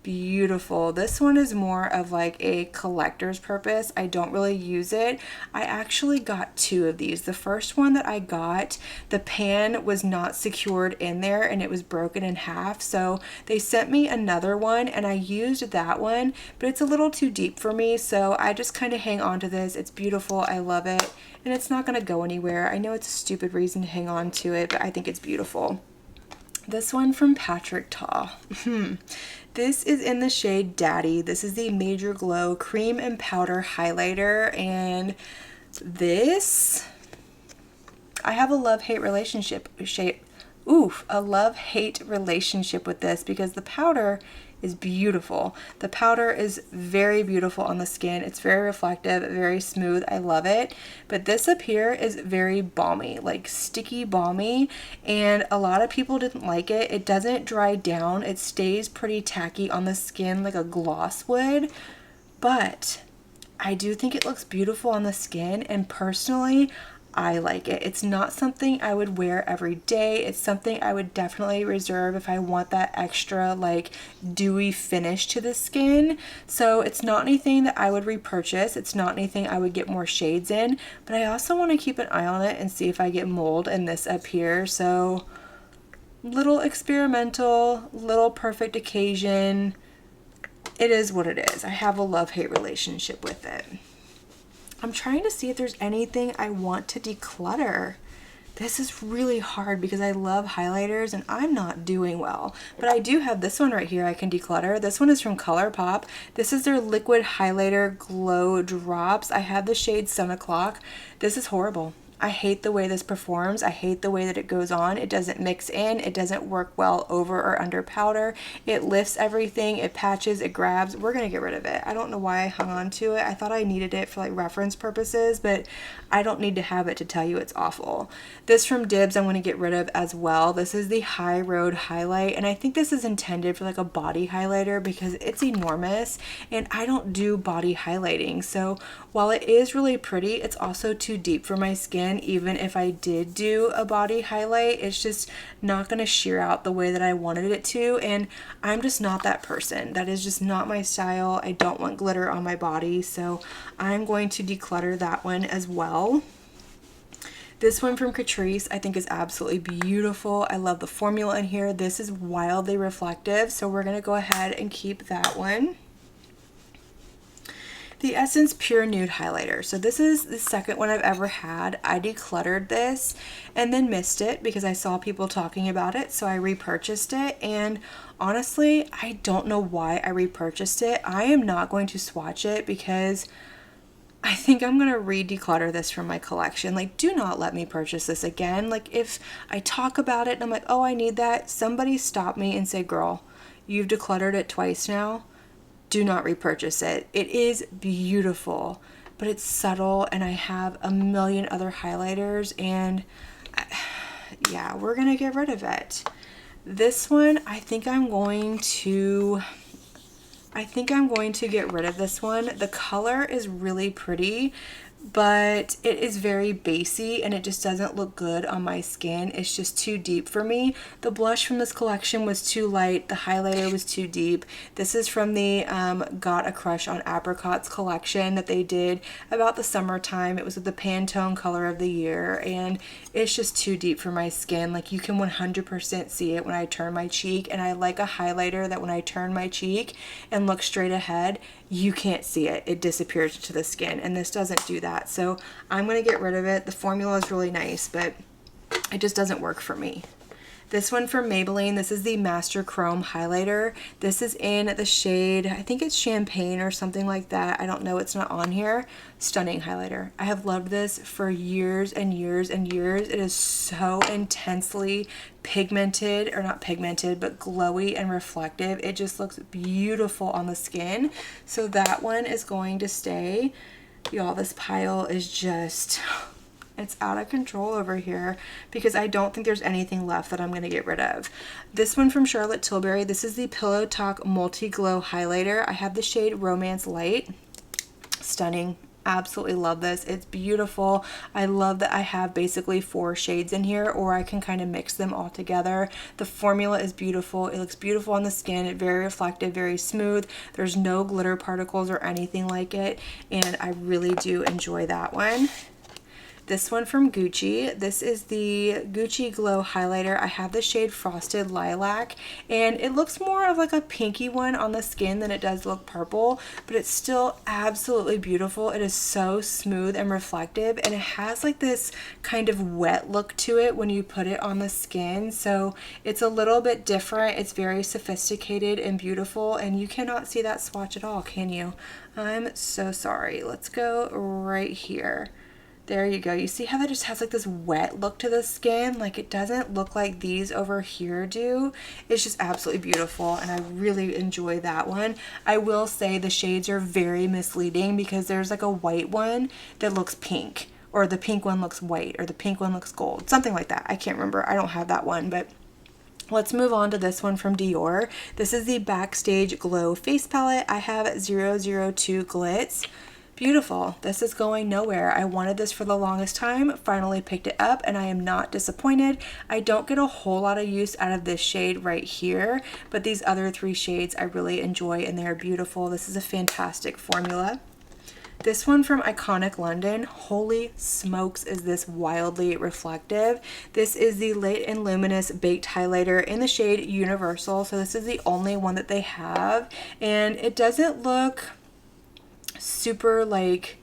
Beautiful. This one is more of like a collector's purpose. I don't really use it. I actually got 2 of these. The first one that I got, the pan was not secured in there and it was broken in half. So they sent me another one and I used that one, but it's a little too deep for me. So I just kind of hang on to this. It's beautiful. I love it. And it's not going to go anywhere. I know it's a stupid reason to hang on to it, but I think it's beautiful. This one from Patrick Ta. This is in the shade Daddy. This is the Major Glow Cream and Powder Highlighter, and this, I have a love-hate relationship a love-hate relationship with this because the powder is beautiful. The powder is very beautiful on the skin. It's very reflective, very smooth. I love it. But this up here is very balmy, like sticky balmy, and a lot of people didn't like it. It doesn't dry down. It stays pretty tacky on the skin like a gloss would, but I do think it looks beautiful on the skin, and personally, I like it. It's not something I would wear every day. It's something I would definitely reserve if I want that extra like dewy finish to the skin. So it's not anything that I would repurchase. It's not anything I would get more shades in, but I also want to keep an eye on it and see if I get mold in this up here. So little experimental, little perfect occasion. It is what it is. I have a love-hate relationship with it. I'm trying to see if there's anything I want to declutter. This is really hard because I love highlighters and I'm not doing well. But I do have this one right here I can declutter. This one is from ColourPop. This is their liquid highlighter glow drops. I have the shade Sun O'Clock. This is horrible. I hate the way this performs. I hate the way that it goes on. It doesn't mix in. It doesn't work well over or under powder. It lifts everything. It patches. It grabs. We're going to get rid of it. I don't know why I hung on to it. I thought I needed it for like reference purposes, but I don't need to have it to tell you it's awful. This from Dibs I'm going to get rid of as well. This is the High Road Highlight, and I think this is intended for like a body highlighter because it's enormous, and I don't do body highlighting. So while it is really pretty, it's also too deep for my skin. Even if I did do a body highlight, it's just not going to sheer out the way that I wanted it to, and I'm just not that person. That is just not my style. I don't want glitter on my body, so I'm going to declutter that one as well. This one from Catrice I think is absolutely beautiful. I love the formula in here. This is wildly reflective, so we're going to go ahead and keep that one. The Essence Pure Nude Highlighter. So this is the second one I've ever had. I decluttered this and then missed it because I saw people talking about it, so I repurchased it, and honestly, I don't know why I repurchased it. I am not going to swatch it because I think I'm going to re-declutter this from my collection. Like, do not let me purchase this again. Like, if I talk about it and I'm like, oh, I need that, somebody stop me and say, girl, you've decluttered it twice now. Do not repurchase it. It is beautiful, but it's subtle, and I have a million other highlighters, and yeah, we're going to get rid of it. This one, I think I'm going to get rid of this one. The color is really pretty, but it is very basey and it just doesn't look good on my skin. It's just too deep for me. The blush from this collection was too light. The highlighter was too deep. This is from the Got a Crush on Apricots collection that they did about the summertime. It was with the Pantone color of the year, and it's just too deep for my skin. Like, you can 100% see it when I turn my cheek, and I like a highlighter that when I turn my cheek and look straight ahead, you can't see it. It disappears into the skin, and this doesn't do that. So I'm going to get rid of it. The formula is really nice, but it just doesn't work for me. This one from Maybelline, this is the Master Chrome Highlighter. This is in the shade, I think it's Champagne or something like that. I don't know, it's not on here. Stunning highlighter. I have loved this for years and years and years. It is so intensely pigmented, or not pigmented, but glowy and reflective. It just looks beautiful on the skin. So that one is going to stay. Y'all, this pile is just... it's out of control over here because I don't think there's anything left that I'm going to get rid of. This one from Charlotte Tilbury, this is the Pillow Talk Multi Glow Highlighter. I have the shade Romance Light. Stunning. Absolutely love this. It's beautiful. I love that I have basically 4 shades in here, or I can kind of mix them all together. The formula is beautiful. It looks beautiful on the skin. It's very reflective, very smooth. There's no glitter particles or anything like it, and I really do enjoy that one. This one from Gucci, this is the Gucci Glow Highlighter. I have the shade Frosted Lilac, and it looks more of like a pinky one on the skin than it does look purple, but it's still absolutely beautiful. It is so smooth and reflective, and it has like this kind of wet look to it when you put it on the skin, so it's a little bit different. It's very sophisticated and beautiful, and you cannot see that swatch at all, can you? I'm so sorry. Let's go right here. There you go. You see how that just has like this wet look to the skin? Like, it doesn't look like these over here do. It's just absolutely beautiful, and I really enjoy that one. I will say the shades are very misleading because there's like a white one that looks pink, or the pink one looks white, or the pink one looks gold. Something like that. I can't remember. I don't have that one, but let's move on to this one from Dior. This is the Backstage Glow Face Palette. I have 002 Glitz. Beautiful. This is going nowhere. I wanted this for the longest time, finally picked it up, and I am not disappointed. I don't get a whole lot of use out of this shade right here, but these other 3 shades I really enjoy, and they are beautiful. This is a fantastic formula. This one from Iconic London, holy smokes is this wildly reflective. This is the Late and Luminous Baked Highlighter in the shade Universal, so this is the only one that they have, and it doesn't look super like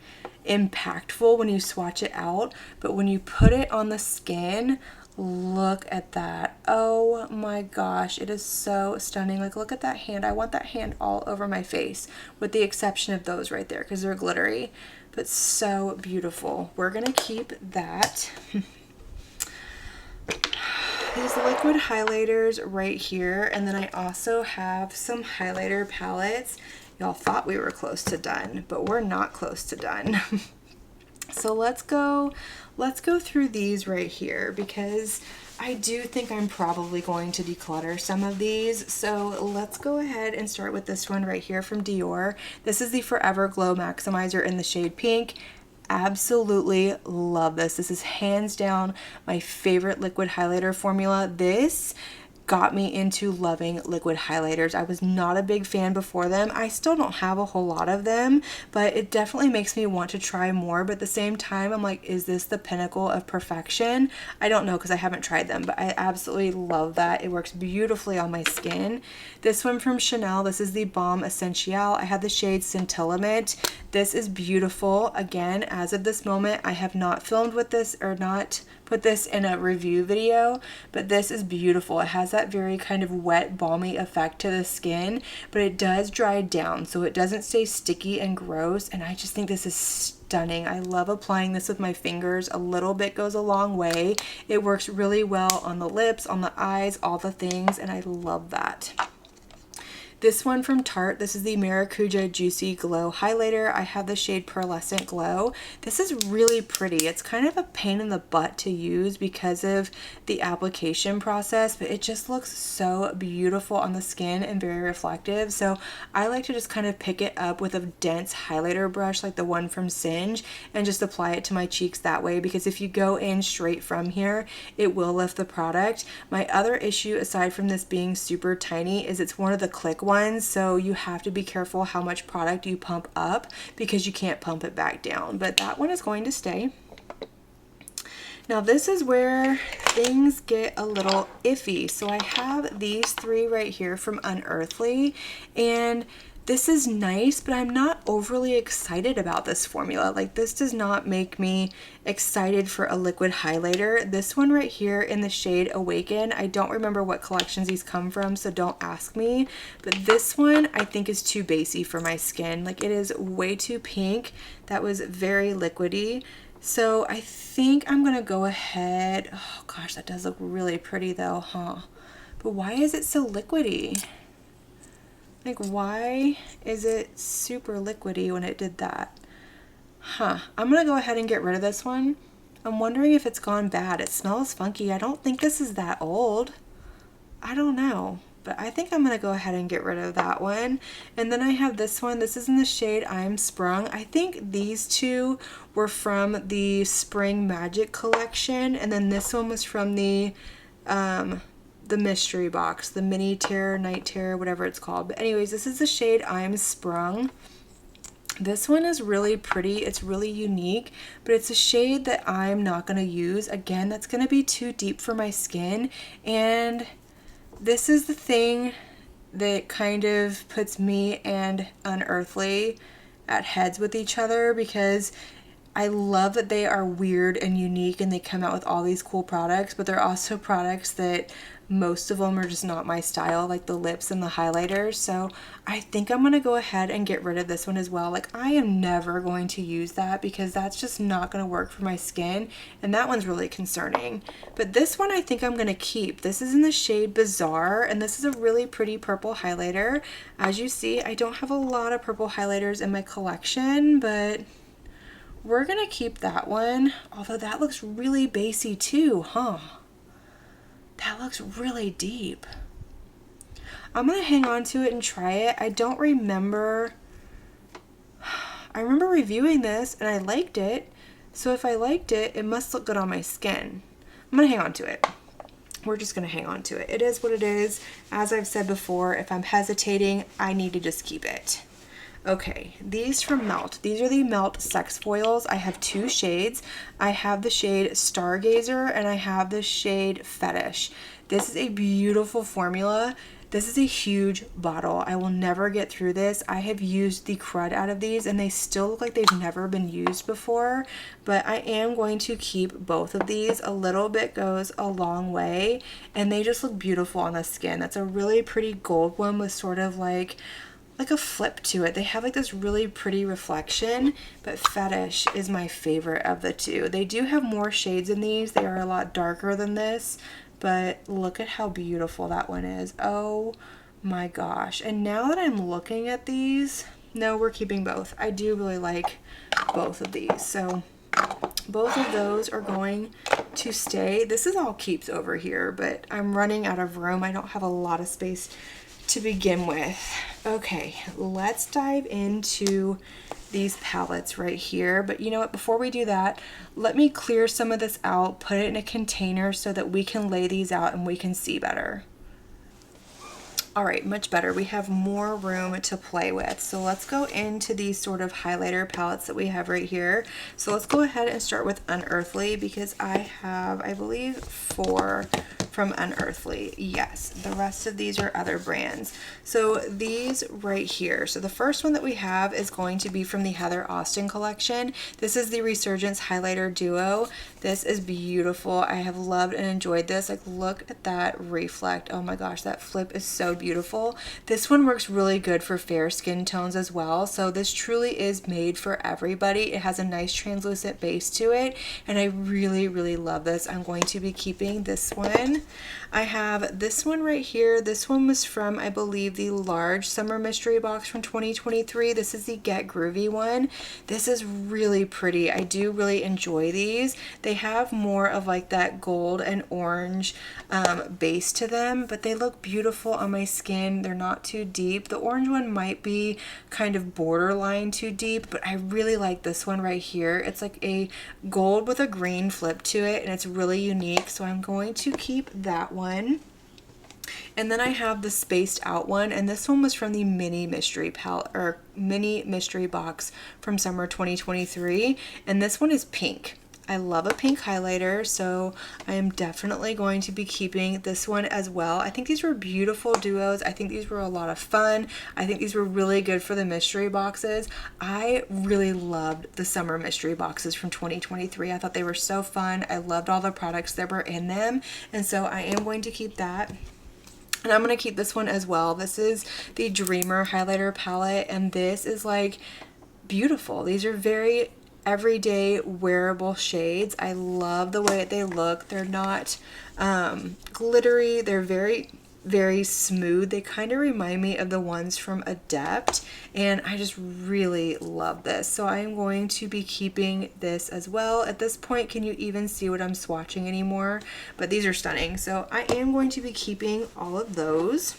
impactful when you swatch it out, but when you put it on the skin, look at that. Oh my gosh, it is so stunning. Like, look at that hand. I want that hand all over my face, with the exception of those right there because they're glittery. but so beautiful. We're gonna keep that. These liquid highlighters right here, and then I also have some highlighter palettes. Y'all thought we were close to done, but we're not close to done. So let's go through these right here, because I do think I'm probably going to declutter some of these. So let's go ahead and start with this one right here from Dior. This is the Forever Glow Maximizer in the shade pink. Absolutely love this. This is hands down my favorite liquid highlighter formula. This got me into loving liquid highlighters. I was not a big fan before them. I still don't have a whole lot of them, but it definitely makes me want to try more. But at the same time, I'm like, is this the pinnacle of perfection? I don't know, because I haven't tried them, but I absolutely love that. It works beautifully on my skin. This one from Chanel, this is the Balm Essential. I have the shade Scintillamint. This is beautiful. Again, as of this moment, I have not filmed with this or not put this in a review video, but this is beautiful. It has that very kind of wet, balmy effect to the skin, but it does dry down, so it doesn't stay sticky and gross, and I just think this is stunning. I love applying this with my fingers. A little bit goes a long way. It works really well on the lips, on the eyes, all the things, and I love that. This one from Tarte, this is the Maracuja Juicy Glow Highlighter. I have the shade Pearlescent Glow. This is really pretty. It's kind of a pain in the butt to use because of the application process, but it just looks so beautiful on the skin and very reflective. So I like to just kind of pick it up with a dense highlighter brush like the one from Singe and just apply it to my cheeks that way, because if you go in straight from here, it will lift the product. My other issue, aside from this being super tiny, is it's one of the click ones, so you have to be careful how much product you pump up because you can't pump it back down, but that one is going to stay. Now this is where things get a little iffy. So I have these three right here from Unearthly, and this is nice, but I'm not overly excited about this formula. Like, this does not make me excited for a liquid highlighter. This one right here in the shade Awaken, I don't remember what collections these come from, so don't ask me, but this one I think is too basey for my skin. Like, it is way too pink. That was very liquidy. So I think I'm gonna go ahead. Oh gosh, that does look really pretty though, huh? But why is it so liquidy? Like, why is it super liquidy when it did that? Huh. I'm gonna go ahead and get rid of this one. I'm wondering if it's gone bad. It smells funky. I don't think this is that old. I don't know. But I think I'm gonna go ahead and get rid of that one. And then I have this one. This is in the shade I'm Sprung. I think these two were from the Spring Magic collection. And then this one was from the mystery box, the mini terror, night terror, whatever it's called. But anyways, this is the shade I'm Sprung. This one is really pretty. It's really unique, but it's a shade that I'm not going to use. Again, that's going to be too deep for my skin. And this is the thing that kind of puts me and Unearthly at heads with each other, because I love that they are weird and unique and they come out with all these cool products, but they're also products that most of them are just not my style, like the lips and the highlighters. So I think I'm going to go ahead and get rid of this one as well. Like, I am never going to use that because that's just not going to work for my skin, and that one's really concerning. But this one I think I'm going to keep. This is in the shade Bizarre, and this is a really pretty purple highlighter. As you see, I don't have a lot of purple highlighters in my collection, but we're going to keep that one. Although that looks really basey too, huh? That looks really deep. I'm going to hang on to it and try it. I don't remember. I remember reviewing this and I liked it. So if I liked it, it must look good on my skin. I'm going to hang on to it. We're just going to hang on to it. It is what it is. As I've said before, if I'm hesitating, I need to just keep it. Okay, these from Melt. These are the Melt Sex Foils. I have two shades. I have the shade Stargazer and I have the shade Fetish. This is a beautiful formula. This is a huge bottle. I will never get through this. I have used the crud out of these and they still look like they've never been used before, but I am going to keep both of these. A little bit goes a long way and they just look beautiful on the skin. That's a really pretty gold one with sort of like like a flip to it. They have like this really pretty reflection, but Fetish is my favorite of the two. They do have more shades in these. They are a lot darker than this, but look at how beautiful that one is. Oh my gosh. And now that I'm looking at these, no, we're keeping both. I do really like both of these. So both of those are going to stay. This is all keeps over here, but I'm running out of room. I don't have a lot of space to begin with. Okay, let's dive into these palettes right here. But you know what, before we do that, let me clear some of this out, put it in a container so that we can lay these out and we can see better. All right, much better. We have more room to play with. So let's go into these sort of highlighter palettes that we have right here. So let's go ahead and start with Unearthly, because I have, I believe, 4 from Unearthly. Yes, the rest of these are other brands. So these right here. So the first one that we have is going to be from the Heather Austin collection. This is the Resurgence Highlighter Duo. This is beautiful. I have loved and enjoyed this. Like, look at that reflect. Oh my gosh, that flip is so beautiful. This one works really good for fair skin tones as well. So this truly is made for everybody. It has a nice translucent base to it, and I really, really love this. I'm going to be keeping this one. I have this one right here. This one was from, I believe, the large summer mystery box from 2023. This is the Get Groovy one. This is really pretty. I do really enjoy these. They have more of like that gold and orange base to them, but they look beautiful on my skin. They're not too deep. The orange one might be kind of borderline too deep, but I really like this one right here. It's like a gold with a green flip to it, and it's really unique. So I'm going to keep that one. And then I have the spaced out one, and this one was from the mini mystery palette or mini mystery box from summer 2023, and this one is pink. I love a pink highlighter, so I am definitely going to be keeping this one as well. I think these were beautiful duos. I think these were a lot of fun. I think these were really good for the mystery boxes. I really loved the summer mystery boxes from 2023. I thought they were so fun. I loved all the products that were in them, and so I am going to keep that. And I'm going to keep this one as well. This is the Dreamer highlighter palette, and this is like beautiful. These are very everyday wearable shades. I love the way they look. They're not glittery. They're very, very smooth. They kind of remind me of the ones from Adept, and I just really love this. So I am going to be keeping this as well. At this point, can you even see what I'm swatching anymore? But these are stunning. So I am going to be keeping all of those.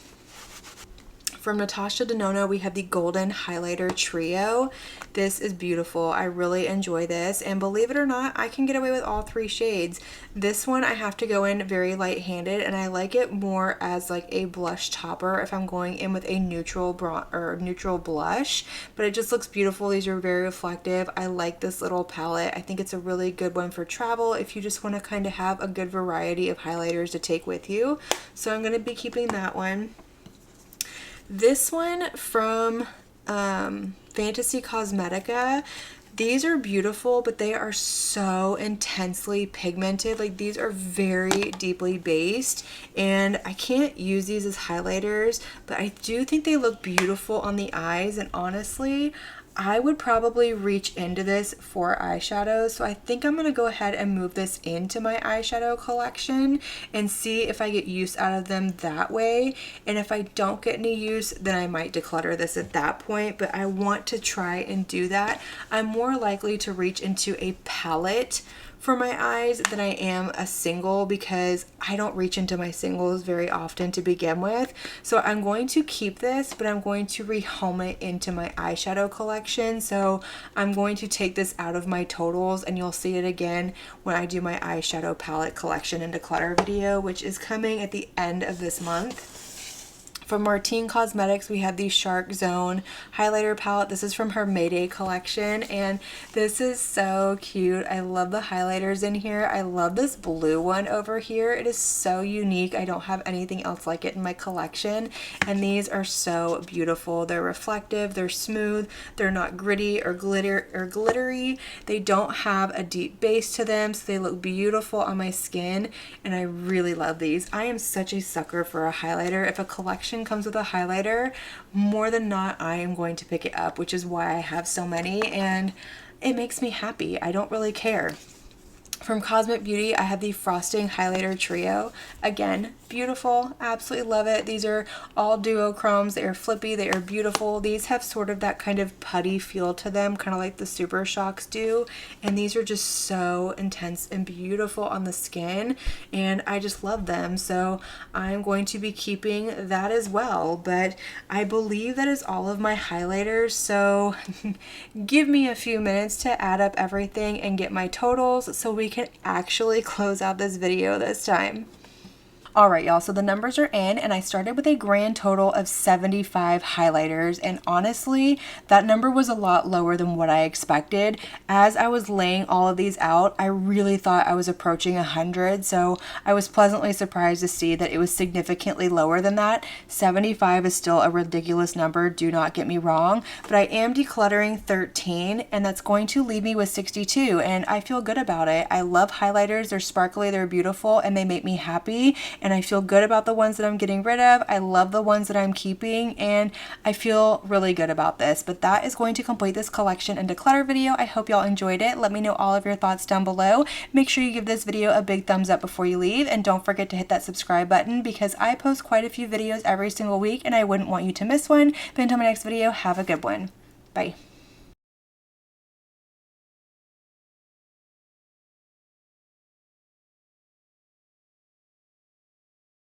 From Natasha Denona, we have the Golden Highlighter Trio. This is beautiful. I really enjoy this, and believe it or not, I can get away with all 3 shades. This one I have to go in very light-handed, and I like it more as like a blush topper if I'm going in with a neutral neutral blush, but it just looks beautiful. These are very reflective. I like this little palette. I think it's a really good one for travel if you just want to kind of have a good variety of highlighters to take with you. So I'm going to be keeping that one. This one from Fantasy Cosmetica, these are beautiful, but they are so intensely pigmented. Like, these are very deeply based, and I can't use these as highlighters, but I do think they look beautiful on the eyes. And honestly, I would probably reach into this for eyeshadows. So I think I'm going to go ahead and move this into my eyeshadow collection and see if I get use out of them that way. And if I don't get any use, then I might declutter this at that point. But I want to try and do that. I'm more likely to reach into a palette for my eyes than I am a single, because I don't reach into my singles very often to begin with. So I'm going to keep this, but I'm going to rehome it into my eyeshadow collection. So I'm going to take this out of my totals, and you'll see it again when I do my eyeshadow palette collection and declutter video, which is coming at the end of this month. From Martine Cosmetics, we have the Shark Zone highlighter palette. This is from her Mayday collection, and this is so cute. I love the highlighters in here. I love this blue one over here. It is so unique. I don't have anything else like it in my collection, and these are so beautiful. They're reflective, they're smooth, they're not gritty or glittery. They don't have a deep base to them, so they look beautiful on my skin, and I really love these. I am such a sucker for a highlighter. If a collection collection comes with a highlighter, more than not, I am going to pick it up, which is why I have so many, and it makes me happy. I don't really care. From Cosmic Beauty, I have the Frosting Highlighter Trio. Again, beautiful, absolutely love it. These are all duochromes. They are flippy, they are beautiful. These have sort of that kind of putty feel to them, kind of like the Super Shocks do. And these are just so intense and beautiful on the skin, and I just love them. So I'm going to be keeping that as well. But I believe that is all of my highlighters. So give me a few minutes to add up everything and get my totals so we can actually close out this video this time. Alright y'all, so the numbers are in, and I started with a grand total of 75 highlighters, and honestly, that number was a lot lower than what I expected. As I was laying all of these out, I really thought I was approaching 100, so I was pleasantly surprised to see that it was significantly lower than that. 75 is still a ridiculous number, do not get me wrong, but I am decluttering 13, and that's going to leave me with 62, and I feel good about it. I love highlighters, they're sparkly, they're beautiful, and they make me happy. And I feel good about the ones that I'm getting rid of. I love the ones that I'm keeping, and I feel really good about this. But that is going to complete this collection and declutter video. I hope y'all enjoyed it. Let me know all of your thoughts down below. Make sure you give this video a big thumbs up before you leave, and don't forget to hit that subscribe button because I post quite a few videos every single week and I wouldn't want you to miss one. But until my next video, have a good one. Bye.